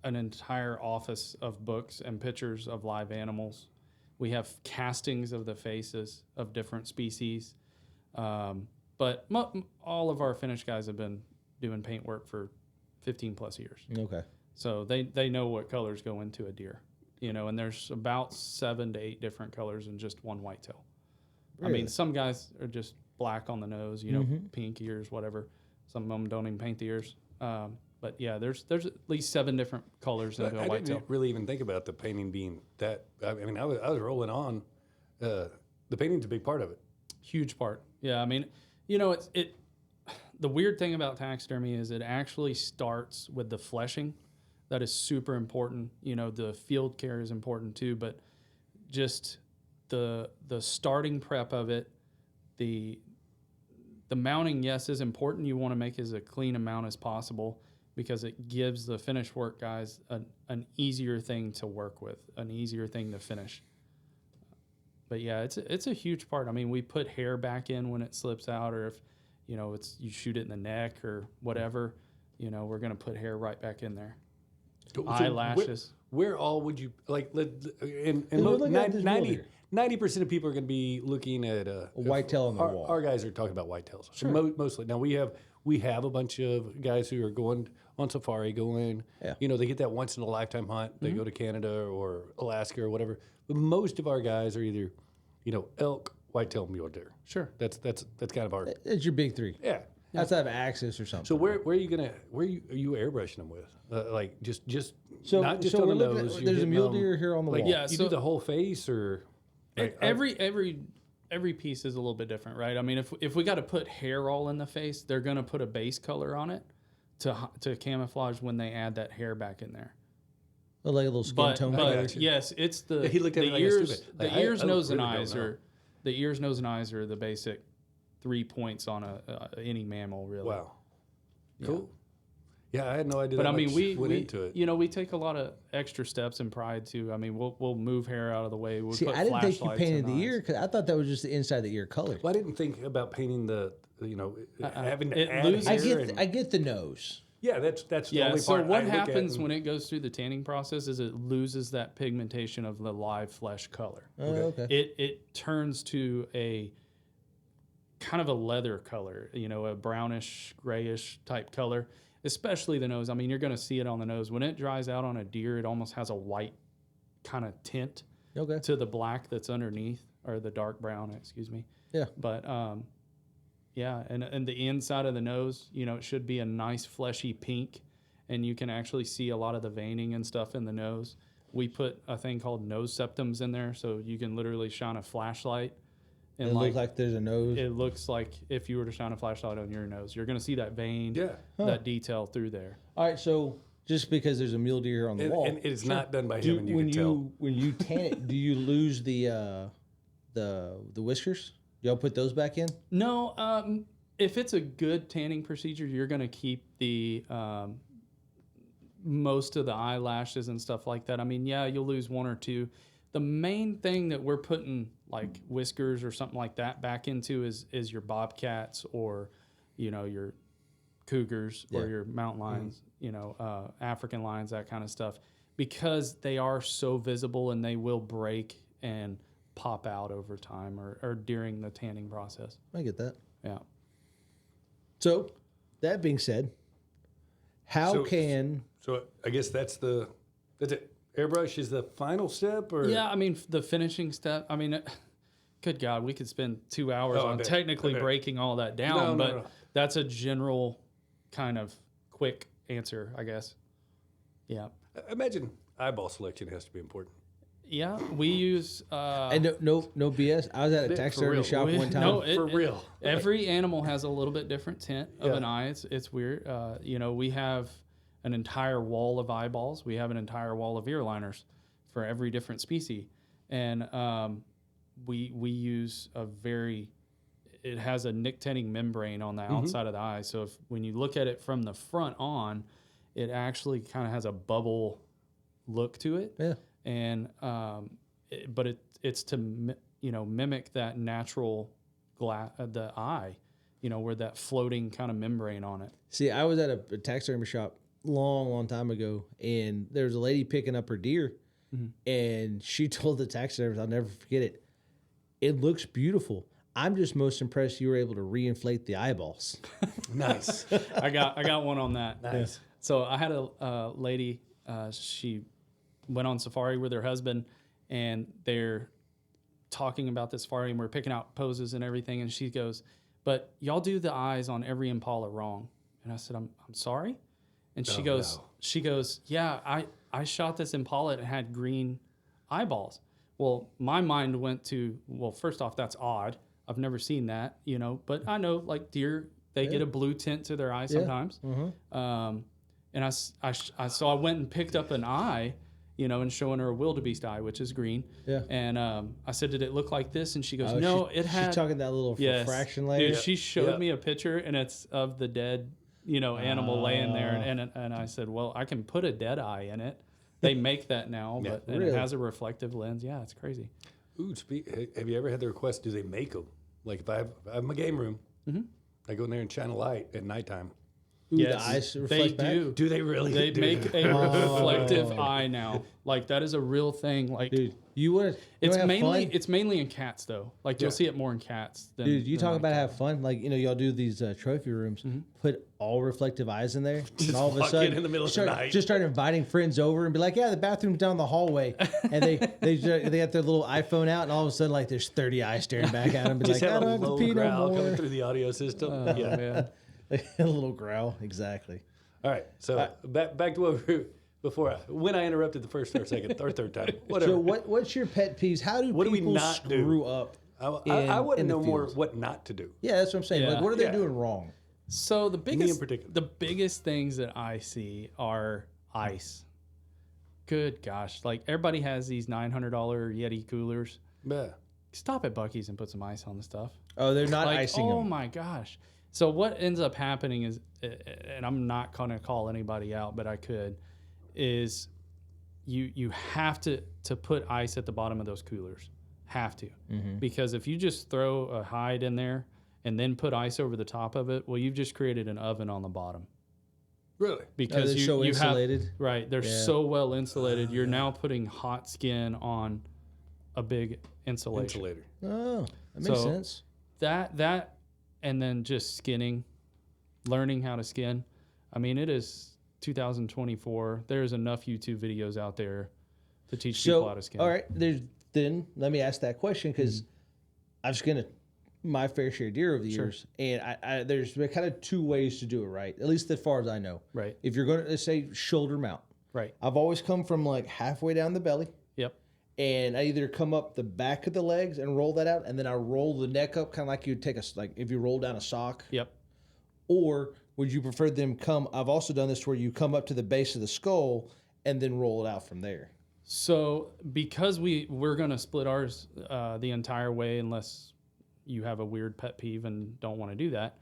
an entire office of books and pictures of live animals. We have castings of the faces of different species. But all of our finish guys have been doing paint work for 15 plus years. Okay. So they know what colors go into a deer, and there's about 7 to 8 different colors in just one whitetail. Really? I mean, some guys are just black on the nose, pink ears, whatever. Some of them don't even paint the ears. But yeah, there's at least 7 different colors into a whitetail. I didn't really even think about the painting being that. I mean, I was rolling on. The painting's a big part of it. Huge part. Yeah, I mean, the weird thing about taxidermy is it actually starts with the fleshing. That is super important. The field care is important too, but just the starting prep of it, the mounting, yes, is important. You want to make as a clean a mount as possible, because it gives the finish work guys an easier thing to work with, an easier thing to finish. But yeah, it's a huge part. I mean, we put hair back in when it slips out, or if you shoot it in the neck or whatever, we're gonna put hair right back in there. So eyelashes. Where all would you like? And 90% of people are going to be looking at A whitetail on the wall. Our guys are talking about whitetails. Sure. Mostly. Now we have a bunch of guys who are going on safari, Yeah. they get that once in a lifetime hunt. They go to Canada or Alaska or whatever. But most of our guys are either, elk, whitetail, mule deer. Sure. That's kind of our That's your big three. yeah. Outside of Axis or something. So where are you airbrushing them with? Like just So- not just so on the we're looking at- nose. you're there's a hitting mule them- deer here on the like, wall. Yeah, you so- do the whole face or like, Every piece is a little bit different, right? I mean, if we got to put hair all in the face, they're going to put a base color on it to camouflage when they add that hair back in there. Like a little skin tone. color. gotcha. yes, it's the He looked at the me like I was ears. stupid. The Like, ears, I nose, and really don't eyes know. are the ears, nose, and eyes are the basic 3 points on any mammal, really. wow, cool. Yeah, I had no idea. But that I mean, much we went into it. we take a lot of extra steps and pride too. I mean, we'll move hair out of the way. We'll See, put I didn't think you flashlights painted in the eyes. ear because I thought that was just the inside of the ear color. Well, I didn't think about painting the having to It add loses- hair. I get the nose. Yeah, that's the Yeah. only So part. what I look at happens and- when it goes through the tanning process is it loses that pigmentation of the live flesh color. Oh, okay. It turns to a kind of a leather color, a brownish, grayish type color, especially the nose. I mean, you're going to see it on the nose. When it dries out on a deer, it almost has a white kind of tint Okay. to the black that's underneath, or the dark brown, excuse me. Yeah. But yeah, and the inside of the nose, it should be a nice fleshy pink, and you can actually see a lot of the veining and stuff in the nose. We put a thing called nose septums in there, so you can literally shine a flashlight, and It looks like there's a nose. it looks like if you were to shine a flashlight on your nose, you're going to see that vein, Yeah. that detail through there. All right, so just because there's a mule deer on the wall, And it is not done by do, him, and you when can tell. when you tan it, do you lose the whiskers? Y'all put those back in? No, if it's a good tanning procedure, you're going to keep the most of the eyelashes and stuff like that. I mean, yeah, you'll lose one or two. The main thing that we're putting like whiskers or something like that back into is your bobcats or, your cougars or your mountain lions, African lions, that kind of stuff, because they are so visible and they will break and pop out over time or during the tanning process. I get that. Yeah. So, that being said, how can So I guess that's it. Airbrush is the final step, or Yeah, I mean, the finishing step, I mean, good God, we could spend 2 hours Oh, I on bet. technically I bet. breaking all that down, No, no, but no. that's a general kind of quick answer, I guess. Yeah. I imagine eyeball selection has to be important. Yeah, we use... and no BS. I was at a For taxidermy real. shop one time. No, For real. Every animal has a little bit different tint of Yeah. an eye. It's weird. We have an entire wall of eyeballs. We have an entire wall of ear liners for every different species. And we use it has a nictinating membrane on the outside of the eye. So when you look at it from the front on, it actually kind of has a bubble look to it. Yeah. And but it's to mimic that natural the eye, where that floating kind of membrane on it. See, I was at a taxidermy shop long time ago, and there was a lady picking up her deer, and she told the taxidermist, I'll never forget it, it looks beautiful. I'm just most impressed you were able to reinflate the eyeballs. Nice. I got one on that. Nice. So I had a lady. She went on safari with her husband, and they're talking about the safari, and we're picking out poses and everything. And she goes, "But y'all do the eyes on every impala wrong." And I said, "I'm sorry." And she goes, "Yeah, I shot this impala. It had green eyeballs." Well, my mind went to, well, first off, that's odd. I've never seen that, But I know, like deer, they get a blue tint to their eye sometimes. And so I went and picked up an eye, and showing her a wildebeest eye, which is green. Yeah. And I said, "Did it look like this?" And she goes, Oh, "No, it had." She's talking that little fraction layer. Dude, she showed Yeah. me a picture, and it's of the dead, animal laying there. And I said, "Well, I can put a dead eye in it." They make that now, but and Really? it has a reflective lens. Yeah, it's crazy. Ooh, have you ever had the request? Do they make them? Like if I have my game room, I go in there and shine a light at nighttime. Ooh, the Yes, eyes they reflect back? do. Do they really? They do? make a reflective eye now. Like that is a real thing. Like Dude, you want to it's mainly in cats though. Like you'll see it more in cats than Dude, you than talk like about have fun. Like, y'all do these trophy rooms, put all reflective eyes in there, and all of a walk sudden, in the middle of the night. just start inviting friends over and be like, yeah, the bathroom's down the hallway. And they got their little iPhone out, and all of a sudden, like, there's 30 eyes staring back at them. Be Just like, I have a don't have to low pee no growl more. coming through the audio system. Oh, man. A little growl, exactly. All right. So back to what we were when I interrupted the first or second or third time. Whatever. So what's your pet peeves? How do What do we people not do? screw up? I want to in the know more field? what not to do. Yeah, that's what I'm saying. Yeah. Like, what are they Yeah. doing wrong? So the biggest, particular. the biggest things that I see are ice. Good gosh, like everybody has these $900 Yeti coolers. Yeah. Stop at Buc-ee's and put some ice on the stuff. Oh, they're not Like, icing oh them. my gosh. So what ends up happening is, and I'm not going to call anybody out, but I could, is you have to put ice at the bottom of those coolers. Have to. Because if you just throw a hide in there and then put ice over the top of it, well, you've just created an oven on the bottom. Really? Because they're so insulated. have right, they're so well insulated. You're now putting hot skin on a big insulation. Insulator. Oh, that makes So- sense. That and then just skinning, learning how to skin. I mean, it is 2024. There's enough YouTube videos out there to teach people how to skin. All right, then let me ask that question because I've skinned my fair share of deer over the years, and I there's kind of two ways to do it, right? At least as far as I know. Right. If you're going to, let's say, shoulder mount. Right. I've always come from like halfway down the belly, Yep. and I either come up the back of the legs and roll that out, and then I roll the neck up, kind of like you'd take like if you roll down a sock. Yep. Or would you prefer them come? I've also done this where you come up to the base of the skull and then roll it out from there. So because we're going to split ours the entire way, unless you have a weird pet peeve and don't want to do that,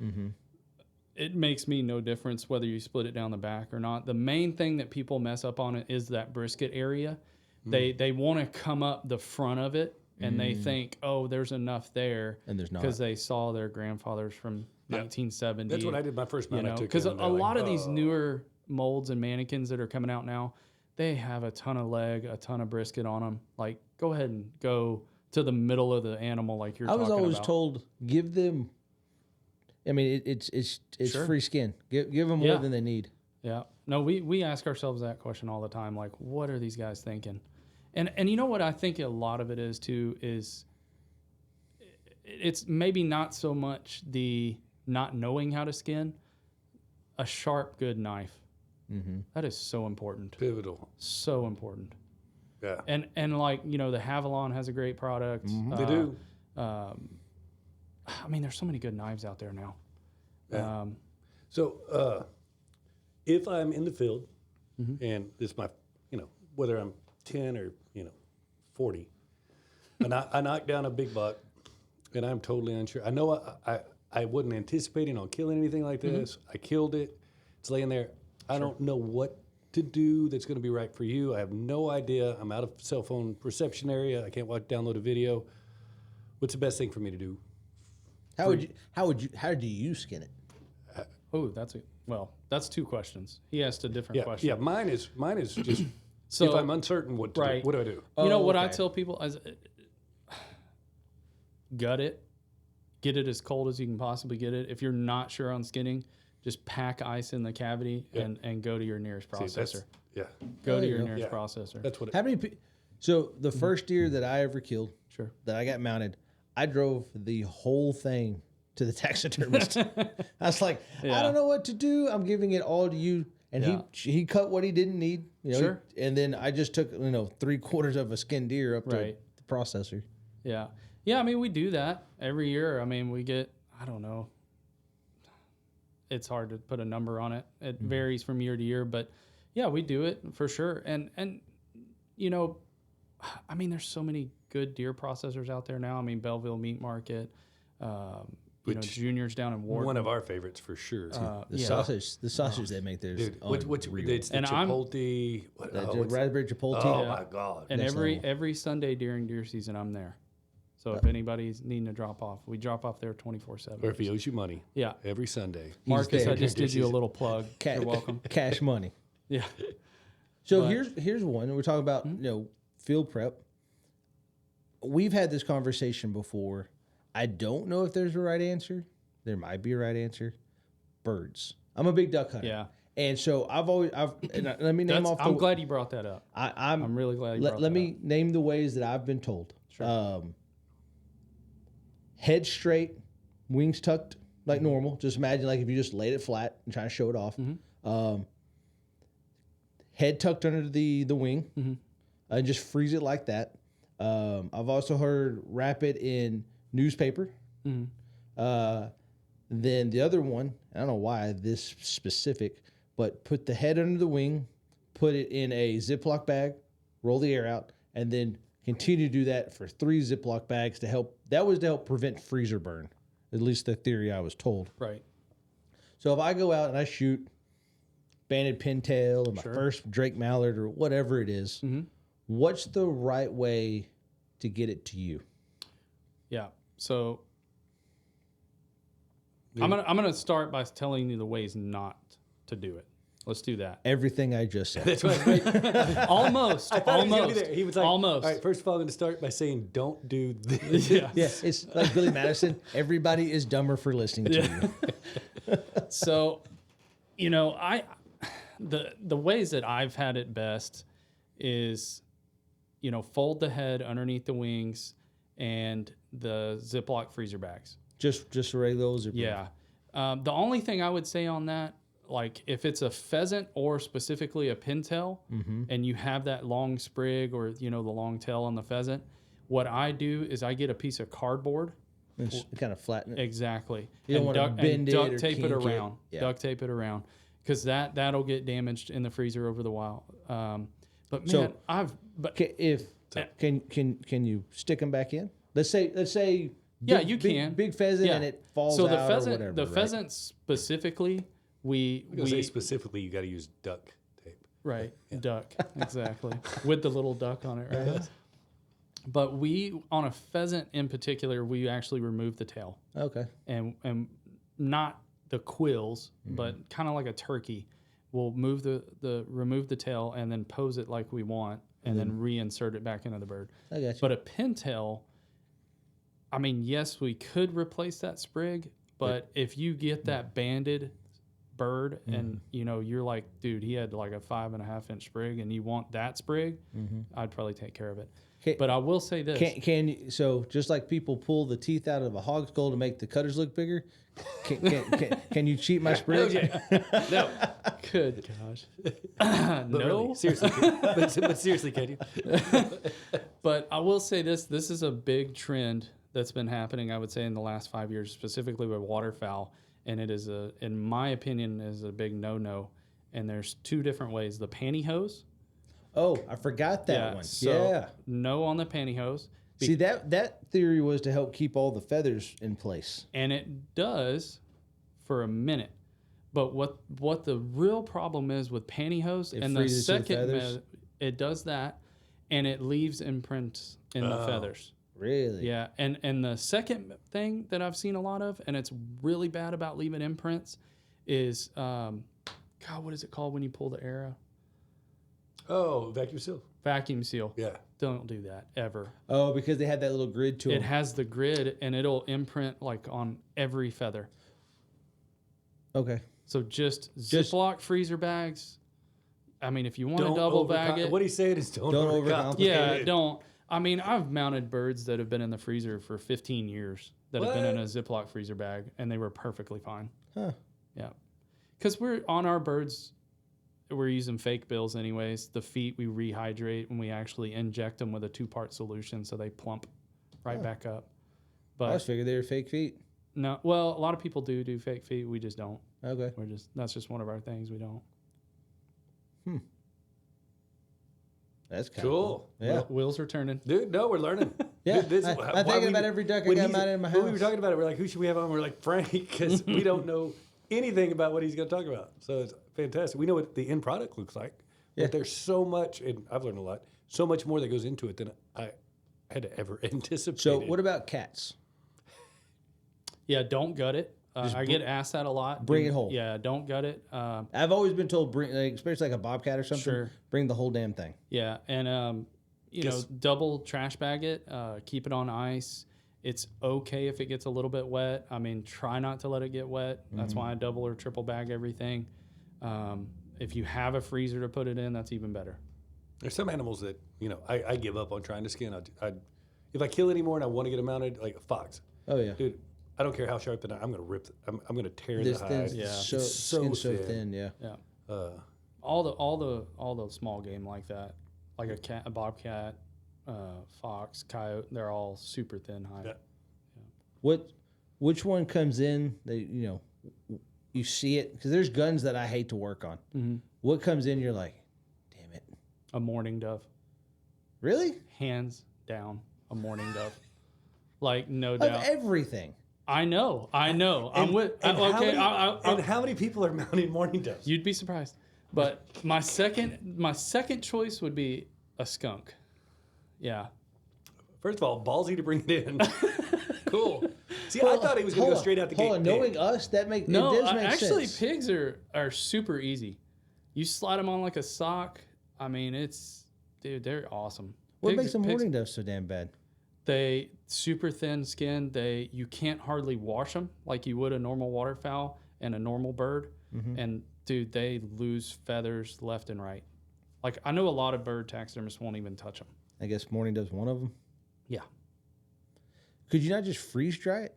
it makes me no difference whether you split it down the back or not. The main thing that people mess up on it is that brisket area. They want to come up the front of it, and they think, oh, there's enough there, And there's not. because they saw their grandfathers from 1970. That's what I did my first mount. I took Because in, a and they're lot like, of these "Oh." newer molds and mannequins that are coming out now, they have a ton of leg, a ton of brisket on them. Like, go ahead and go to the middle of the animal, like you're I was talking always about. told, give them. I mean, it's Sure. free skin. Give them more Yeah. than they need. Yeah. No, we ask ourselves that question all the time. Like, what are these guys thinking? And you know what I think a lot of it is too is it's maybe not so much the not knowing how to skin, a sharp, good knife. That is so important. Pivotal. So important. Yeah. And like, the Havalon has a great product. They do. I mean, there's so many good knives out there now. Yeah. So if I'm in the field and it's my, whether I'm 10 or, 40, and I knock down a big buck and I'm totally unsure. I know I wasn't anticipating on killing anything like this. I killed it. It's laying there. I don't know what to do that's going to be right for you. I have no idea. I'm out of cell phone reception area. I can't download a video. What's the best thing for me to do? How do you skin it? Oh, that's two questions. He asked a different question. Yeah, mine is just So- if I'm uncertain what to Right. do, what do I do? You know Oh, what I okay. tell people is gut it, get it as cold as you can possibly get it. If you're not sure on skinning, just pack ice in the cavity and go to your nearest See, processor. yeah, Go to There you your go. nearest Yeah. processor. that's what. How many? So the first deer that I ever killed, Sure. that I got mounted, I drove the whole thing to the taxidermist. I was like, I Yeah. don't know what to do. I'm giving it all to you. And Yeah. he cut what he didn't need. Sure. And then I just took 3/4 of a skinned deer up to Right. the processor. Yeah. Yeah, I mean, we do that every year. I mean, we get, I don't know. It's hard to put a number on it. It varies from year to year, but yeah, we do it for sure. And I mean, there's so many good deer processors out there now. I mean, Belleville Meat Market, Junior's down in Wharton. One of our favorites for sure. The Yeah. sausage they make there is Dude, which unreal. it's the And I'm- Chipotle. The raspberry chipotle. Oh Yeah. my god! And Next level. every Sunday during deer season, I'm there. So if anybody's needing to drop off, we drop off there 24/7. Or if he owes you money. Yeah. Every Sunday. Marcus, there. I just did you a little plug. You're welcome. Cash money. Yeah. So But- here's one. We're talking about field prep. We've had this conversation before. I don't know if there's a right answer. There might be a right answer. Birds. I'm a big duck hunter. Yeah. And so let me name off. I'm glad you brought that up. I'm really glad you brought that let up. me name the ways that I've been told. Sure. Head straight, wings tucked like normal. Just imagine like if you just laid it flat and try to show it off. Head tucked under the wing, and just freeze it like that. I've also heard wrap it in newspaper. Then the other one, I don't know why this specific, but put the head under the wing, put it in a Ziploc bag, roll the air out, and then continue to do that for 3 Ziploc bags to help. That was to help prevent freezer burn, at least the theory I was told. Right. So if I go out and I shoot banded pintail or my first Drake mallard or whatever it is, what's the right way to get it to you? Yeah. So I'm gonna start by telling you the ways not to do it. Let's do that. Everything I just said. That's what I Almost. thought he was gonna be Almost. there. He was like, almost. all right, first of all, I'm going to start by saying don't do this. Yeah. Yeah, it's like Billy Madison. Everybody is dumber for listening to you. So, the ways that I've had it best is, fold the head underneath the wings and the Ziploc freezer bags. Just regular zipper. Yeah. The only thing I would say on that, like if it's a pheasant or specifically a pintail and you have that long sprig or, the long tail on the pheasant, what I do is I get a piece of cardboard. And kind of flatten it. Exactly. You don't want to bend it or duct tape it kink around. Yeah. Duct tape it around. Because that'll get damaged in the freezer over the while. But man, So- Can you stick them back in? Let's say Yeah, you can. big pheasant Yeah. and it falls so out the pheasant, or whatever. the right? pheasant specifically, I'm going to say specifically, you got to use duct tape. right, duck, exactly, with the little duck on it, right? But on a pheasant in particular, we actually remove the tail Okay. and not the quills, but kind of like a turkey. We'll remove the tail and then pose it like we want, and then reinsert it back into the bird. I got you. But a pintail, I mean, yes, we could replace that sprig, but if you get that banded bird and you're like, dude, he had like a 5.5-inch sprig and you want that sprig, I'd probably take care of it. But I will say this. Can you, so just like people pull the teeth out of a hog's skull to make the cutters look bigger, can you cheat my sprig? No. Good gosh. But No. really, seriously. But seriously, can you? But I will say this is a big trend that's been happening, I would say, in the last 5 years, specifically with waterfowl. And it is, in my opinion, is a big no-no. And there's 2 different ways. The pantyhose. Oh, I forgot that one. So Yeah. no on the pantyhose. See, that theory was to help keep all the feathers in place. And it does for a minute. But what the real problem is with pantyhose, It and the freezes your second feathers? it does that, and it leaves imprints in the feathers. Really? Yeah, and the second thing that I've seen a lot of, and it's really bad about leaving imprints, is God, what is it called when you pull the air out? Oh, vacuum seal. Vacuum seal. Yeah. Don't do that ever. Oh, because they had that little grid to It them. has the grid, and it'll imprint like on every feather. Okay. So just Ziploc freezer bags. I mean, if you want to Don't double bag it, What he's saying is don't Don't overcomplicate yeah, it. don't. I mean, I've mounted birds that have been in the freezer for 15 years that have been in a Ziploc freezer bag, and they were perfectly fine. Huh. Yeah. Because we're on our birds, we're using fake bills anyways. The feet we rehydrate and we actually inject them with a 2-part solution so they plump right back up. I just But figured they were fake feet. no, well, a lot of people do fake feet. We just don't. Okay. That's just one of our things. We don't. That's kind of Cool. Yeah. Wheels are turning. Dude, no, we're learning. Yeah, Dude, I'm why thinking we- about every duck I when got he's- mounted in my When we were house. talking about it, we're like, who should we have on? We're like, Frank, because we don't know anything about what he's going to talk about. So it's fantastic. We know what the end product looks like, Yeah. but there's so much, and I've learned a lot, so much more that goes into it than I had ever anticipated. So what about cats? Yeah, don't gut it. I get asked that a lot. Bring it whole. Yeah, don't gut it. I've always been told, bring, like, especially like a bobcat or something, Sure. bring the whole damn thing. Yeah, and you know, double trash bag it. Keep it on ice. It's okay if it gets a little bit wet. I mean, try not to let it get wet. That's why I double or triple bag everything. If you have a freezer to put it in, that's even better. There's some animals that, you know, I give up on trying to skin. If I kill anymore and I want to get them mounted, like a fox. Oh yeah, Dude, I don't care how sharp the knife. I'm going to rip. I'm going to tear the hide. Yeah. so, It's so skin's so thin. thin. Yeah. Yeah. All the small game like that, like a cat, a bobcat, fox, coyote, they're all super thin hide. Yeah. Which one comes in that, you know, you see it? Because there's guns that I hate to work on. Mm-hmm. What comes in, you're like, damn it. A mourning dove, Really? hands down, a mourning dove. Like no Of doubt. everything. I know. I'm with. And Okay, how many people are mounting mourning doves? you'd be surprised. But my second choice would be a skunk. Yeah. First of all, ballsy to bring it in. Cool. See, I thought he was going to go straight out the gate. Knowing us, it No, does make actually, sense. pigs are super easy. You slide them on like a sock. I mean, dude, they're awesome. What makes a mourning dove so damn bad? They super thin skin. You can't hardly wash them like you would a normal waterfowl and a normal bird. Mm-hmm. And dude, they lose feathers left and right. Like I know a lot of bird taxidermists won't even touch them. I guess mourning dove's one of them. Yeah. Could you not just freeze dry it?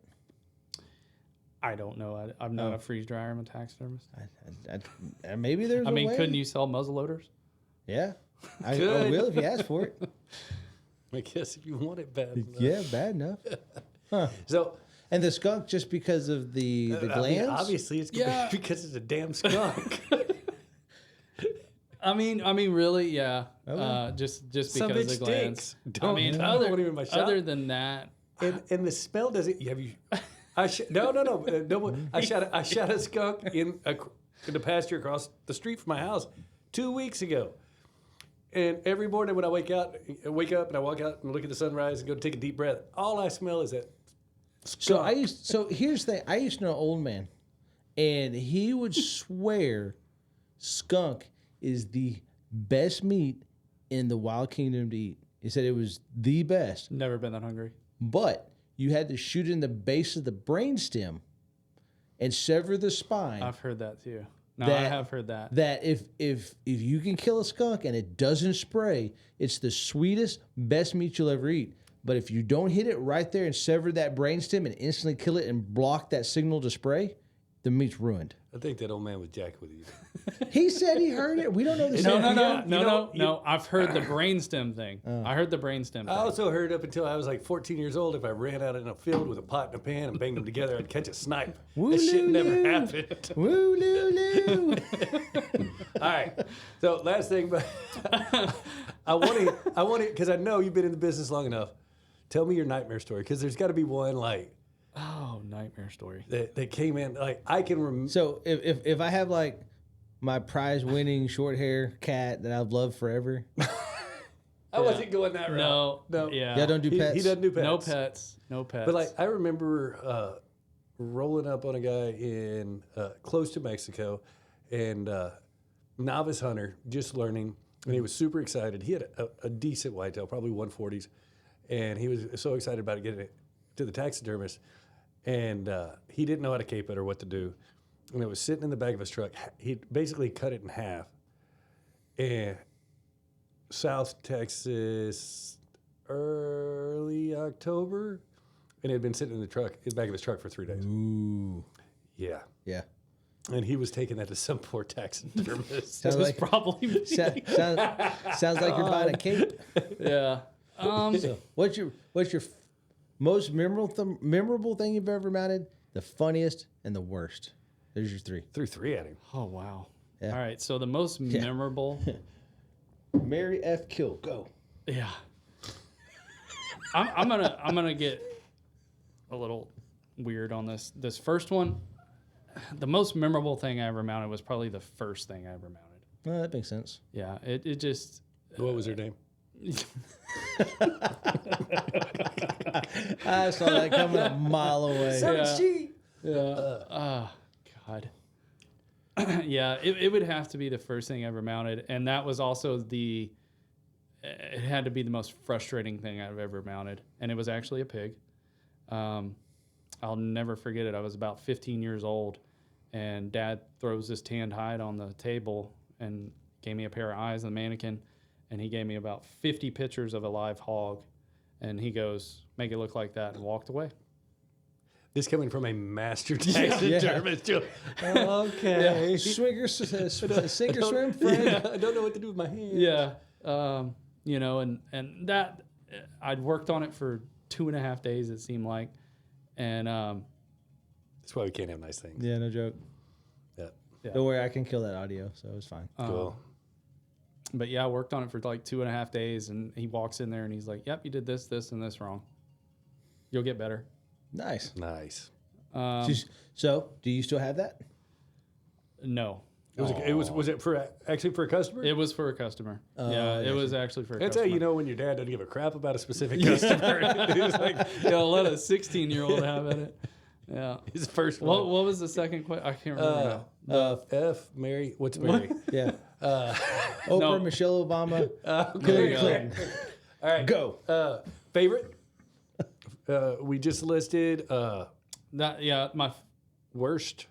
I don't know. I'm not a freeze dryer. I'm a taxidermist. Maybe there's. I mean, a way. couldn't you sell muzzleloaders? Yeah, I Could. will if you ask for it. I guess if you want it bad enough. Yeah, bad enough. Huh. So, And the skunk, just because of the I mean, glands. obviously, it's Yeah. because it's a damn skunk. I mean, really, yeah. Okay. Just Some because bitch of the glands. stinks. I mean, don't want him in my shop. other than that, And the smell doesn't. Have you? No. I shot a skunk in the pasture across the street from my house 2 weeks ago. And every morning when I wake up and I walk out and look at the sunrise and go take a deep breath, all I smell is that skunk. So here's the thing. I used to know an old man, and he would swear skunk is the best meat in the wild kingdom to eat. He said it was the best, never been that hungry. but you had to shoot in the base of the brainstem and sever the spine. I've heard that too. No, That- I have heard that. That if you can kill a skunk and it doesn't spray, it's the sweetest, best meat you'll ever eat. But if you don't hit it right there and sever that brainstem and instantly kill it and block that signal to spray, the meat's ruined. I think that old man was jacked with you. He said he heard it. We don't know the No, same. no. I've heard the brainstem thing. I heard the brainstem thing. I also heard up until I was like 14 years old, if I ran out in a field with a pot and a pan and banged them together, I'd catch a snipe. That shit never happened. Woo loo loo. All right. So last thing, but I want to, because I know you've been in the business long enough. Tell me your nightmare story, because there's got to be one like Oh, nightmare story. that came in. Like I can remember. So if I have like my prize winning short hair cat that I've loved forever, I wasn't going that route. No. Yeah. y'all don't do pets. He doesn't do pets. No pets. No pets. But like I remember rolling up on a guy in close to Mexico, and novice hunter, just learning, and he was super excited. He had a decent whitetail, probably 140s, and he was so excited about getting it to the taxidermist, and he didn't know how to cape it or what to do, and it was sitting in the back of his truck. He basically cut it in half, and South Texas, early October, and it had been sitting in the back of his truck for 3 days. Ooh. Yeah. Yeah. And he was taking that to some poor taxidermist. Sounds It was like probably me. sounds like you're buying a cape. Yeah. So what's your most memorable thing you've ever mounted? The funniest and the worst. There's your three. Threw 3 at him. Oh wow. Yeah. All right. So the most memorable. Mary F. Kill. Go. Yeah. I'm gonna get a little weird on this. This first one, the most memorable thing I ever mounted was probably the first thing I ever mounted. Well, that makes sense. Yeah. It just What was her name? I saw that coming a mile away. God. Yeah, it would have to be the first thing I ever mounted, and that was also it had to be the most frustrating thing I've ever mounted, and it was actually a pig. I'll never forget it. I was about 15 years old, and Dad throws this tanned hide on the table and gave me a pair of eyes on the mannequin, and he gave me about 50 pictures of a live hog, and he goes, "Make it look like that," and walked away. This coming from a master taxidermist. Okay. Sink or swim, friend. Yeah, I don't know what to do with my hands. Yeah. You know, and that I'd worked on it for 2.5 days, it seemed like. And that's why we can't have nice things. Yeah, no joke. Yeah. Don't worry, I can kill that audio, so it was fine. Cool. But yeah, I worked on it for like 2.5 days, and he walks in there and he's like, "Yep, you did this, this, and this wrong. You'll get better." Nice. So, do you still have that? No. Was it for actually for a customer? It was for a customer. It was actually for a That's customer. how you know when your dad doesn't give a crap about a specific customer. He was like, Yeah, let a 16-year-old have at it. Yeah. his first one. What was the second question? I can't remember now. Mary. What's Mary? Yeah. Oprah, Michelle Obama, Hillary Clinton. All right. Go. Favorite? We just listed My worst.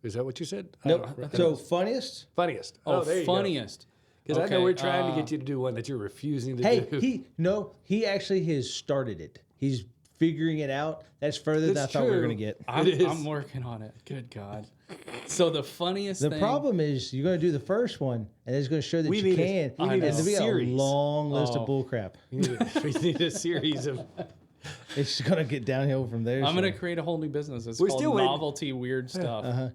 Is that what you said? Nope. So funniest? Funniest. there you go. Funniest. Because I know we're trying to get you to do one that you're refusing to do. He actually has started it. He's figuring it out. That's further than I thought we were going to get. I'm working on it. Good God. So the funniest The thing. problem is you're going to do the first one, and it's going to show that you can. We need a and there'll be series. a long list of bullcrap. We need a series of. It's going to get downhill from there. I'm going to create a whole new business. It's We're called still waiting. Novelty Weird Stuff.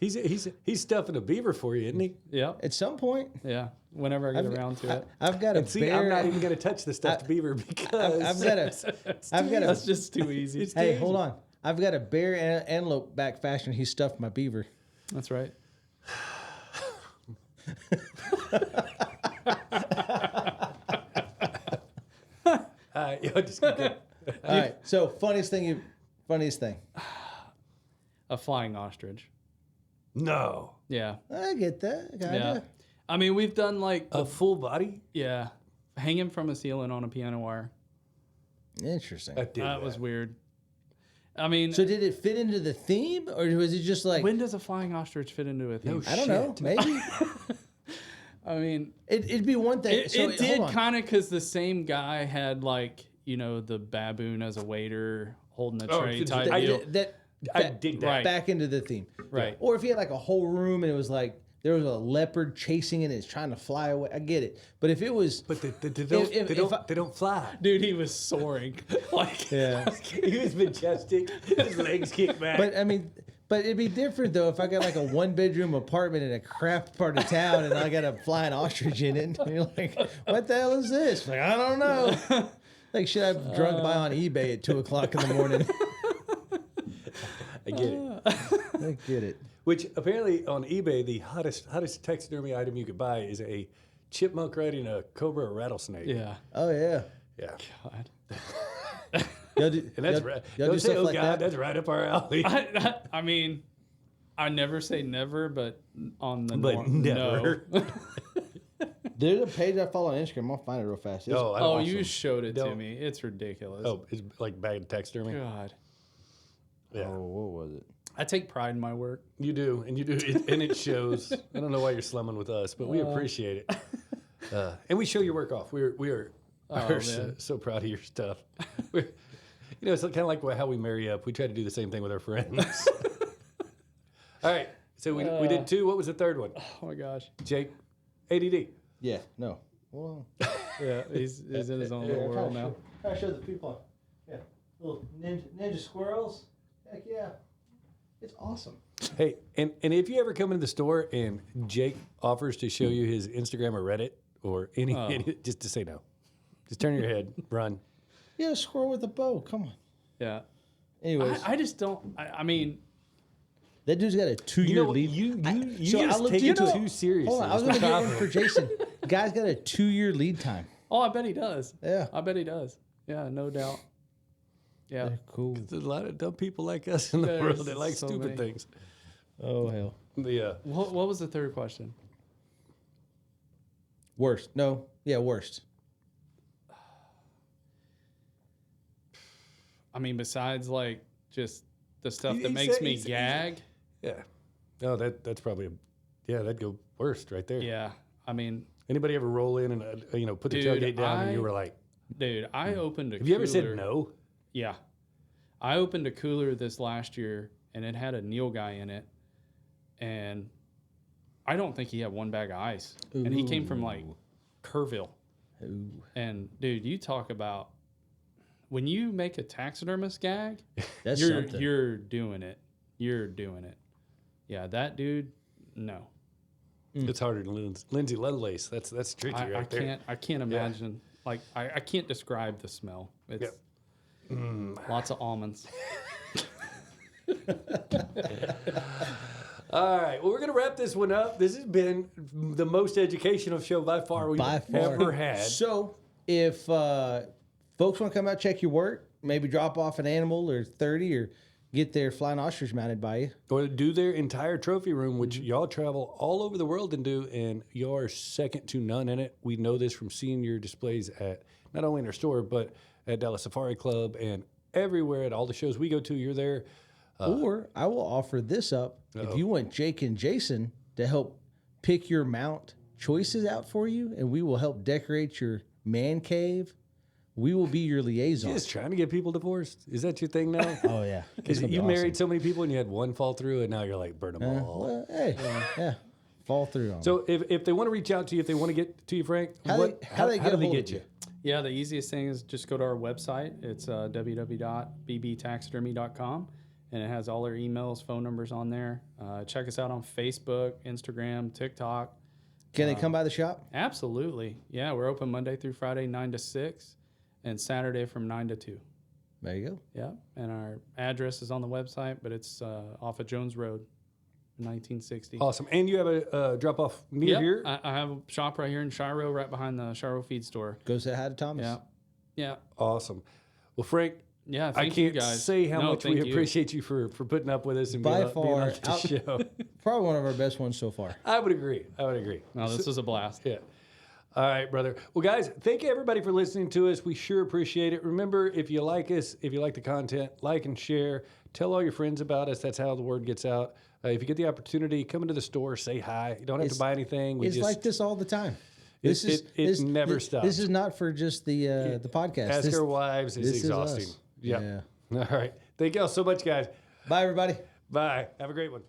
He's stuffing a beaver for you, isn't he? Yep. At some point, Yeah. Whenever I get around to it. I've got a See, bear. I'm not even going to touch the stuffed beaver because I've got a. That's just too easy. Hey, hold on. I've got a bear and antelope back faster, and he stuffed my beaver. That's right. just keep going. All right. So funniest thing. A flying ostrich. No. Yeah. I get that. Yeah. I mean, we've done like A full body? yeah, hanging from a ceiling on a piano wire. Interesting. That was weird. I mean, So did it fit into the theme, or was it just like when does a flying ostrich fit into a theme? I don't know, maybe I mean, it'd be one thing. it did kind of because the same guy had like the baboon as a waiter holding a tray type deal. I dig that. Right. back into the theme, Right. Or if you had like a whole room and it was like there was a leopard chasing it and it's trying to fly away. I get it, but if it was, But they don't fly. Dude, he was soaring. Like, yeah. He was majestic. His legs kicked back. But I mean, but it'd be different though if I got like a 1-bedroom apartment in a crap part of town and I got a flying ostrich in it. And you're like, what the hell is this? Like, I don't know. Like, should I have drunk by on eBay at 2:00 in the morning? I get it. I get it. Which apparently on eBay, the hottest taxidermy item you could buy is a chipmunk riding a cobra or rattlesnake. yeah. Oh yeah. Yeah. God. Y'all do, And that's y'all- right. y'all Don't do say, stuff oh like God, that? that's right up our alley. I mean, I never say never, but on the But norm, never. no. There's a page I follow on Instagram. I'll find it real fast. It's Oh, I Oh, don't- you showed it to Don't- me. It's ridiculous. Oh, it's like bad taxidermy. God. Yeah, Oh, what was it? I take pride in my work. you do, and and it shows. I don't know why you're slumming with us, but we appreciate it. And we show your work off. We are man. so proud of your stuff. It's kind of like how we marry up. We try to do the same thing with our friends. All right, so we did 2. What was the third one? Oh my gosh. Jake, ADD. Yeah. No. Well, Yeah, he's in his own little world now. I show the people. Yeah. Little ninja squirrels. Heck yeah. It's awesome. Hey, and if you ever come into the store and Jake offers to show you his Instagram or Reddit or any just to say no. Just turn your head, run. Yeah, a squirrel with a bow. Come on. Yeah. Anyways, I just don't. I mean, that dude's got a 2-year lead. You So I just looked take it into it. too serious. Hold on, I was going to get one for Jason. Guy's got a 2-year lead time. Oh, I bet he does. Yeah. I bet he does. Yeah, no doubt. Yeah. They're cool. There's a lot of dumb people like us in the There's world that like so stupid many. things. Oh, hell. Yeah. What was the third question? Worst. No. Yeah, worst. I mean, besides like just the stuff He that makes said- me he said- gag. Yeah. No, that's probably that'd go worst right there. Yeah. I mean, Anybody ever roll in and put the Dude, tailgate down and I- you were like, dude, I opened a have you ever said cooler- no? Yeah. I opened a cooler this last year and it had a Neil guy in it. And I don't think he had one bag of ice. And he came from like Kerrville. Ooh. And dude, you talk about when you make a taxidermist gag, That's you're something. you're doing it. You're doing it. Yeah, that dude, no. It's harder than Lindsay Lovelace. That's tricky right there. I can't imagine. Like I can't describe the smell. It's lots of almonds. All right. Well, we're going to wrap this one up. This has been the most educational show by far we've ever had. So, if folks want to come out, check your work, maybe drop off an animal or 30 or get their flying ostrich mounted by you. Or do their entire trophy room, which y'all travel all over the world and do, and you're second to none in it. We know this from seeing your displays at not only in our store, but at Dallas Safari Club and everywhere at all the shows we go to. You're there. Or I will offer this up. If you want Jake and Jason to help pick your mount choices out for you, and we will help decorate your man cave, we will be your liaison. Just trying to get people divorced. Is that your thing now? Oh, yeah. Because you married so many people and you had one fall through, and now you're like, burn them all. Well, hey, yeah. Fall through on them. So if they want to reach out to you, if they want to get to you, Frank, How do they get a hold of you? Yeah, the easiest thing is just go to our website. It's www.bbtaxidermy.com, and it has all our emails, phone numbers on there. Check us out on Facebook, Instagram, TikTok. Can they come by the shop? Absolutely. Yeah, we're open Monday through Friday, 9 to 6, and Saturday from 9 to 2. There you go. Yeah, and our address is on the website, but it's off of Jones Road, 1960. Awesome. And you have a drop-off near here? I have a shop right here in Shiro, right behind the Shiro Feed Store. Go say hi to Thomas. Yeah. Yeah. Awesome. Well, Frank, Yeah, I thank you can't guys. say how much we thank you. appreciate you for putting up with us and By being far, on the show. Probably one of our best ones so far. I would agree. No, this was a blast. Yeah. All right, brother. Well, guys, thank you everybody for listening to us. We sure appreciate it. Remember, if you like us, if you like the content, like and share. Tell all your friends about us. That's how the word gets out. If you get the opportunity, come into the store, say hi. You don't have to buy anything. It's like this all the time. It never stops. This is not for just the podcast. Ask our wives is this is exhausting. us. Yep. Yeah. All right. Thank y'all so much, guys. Bye, everybody. Bye. Have a great one.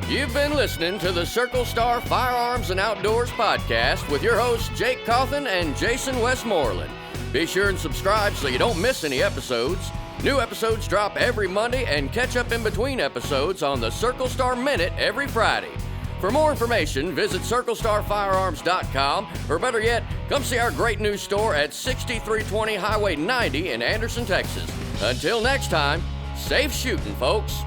You've been listening to the Circle Star Firearms and Outdoors podcast with your hosts Jake Cawthon and Jason Westmoreland. Be sure and subscribe so you don't miss any episodes. New episodes drop every Monday and catch up in between episodes on the Circle Star Minute every Friday. For more information, visit CircleStarFirearms.com, or better yet, come see our great new store at 6320 Highway 90 in Anderson, Texas. Until next time, safe shooting, folks.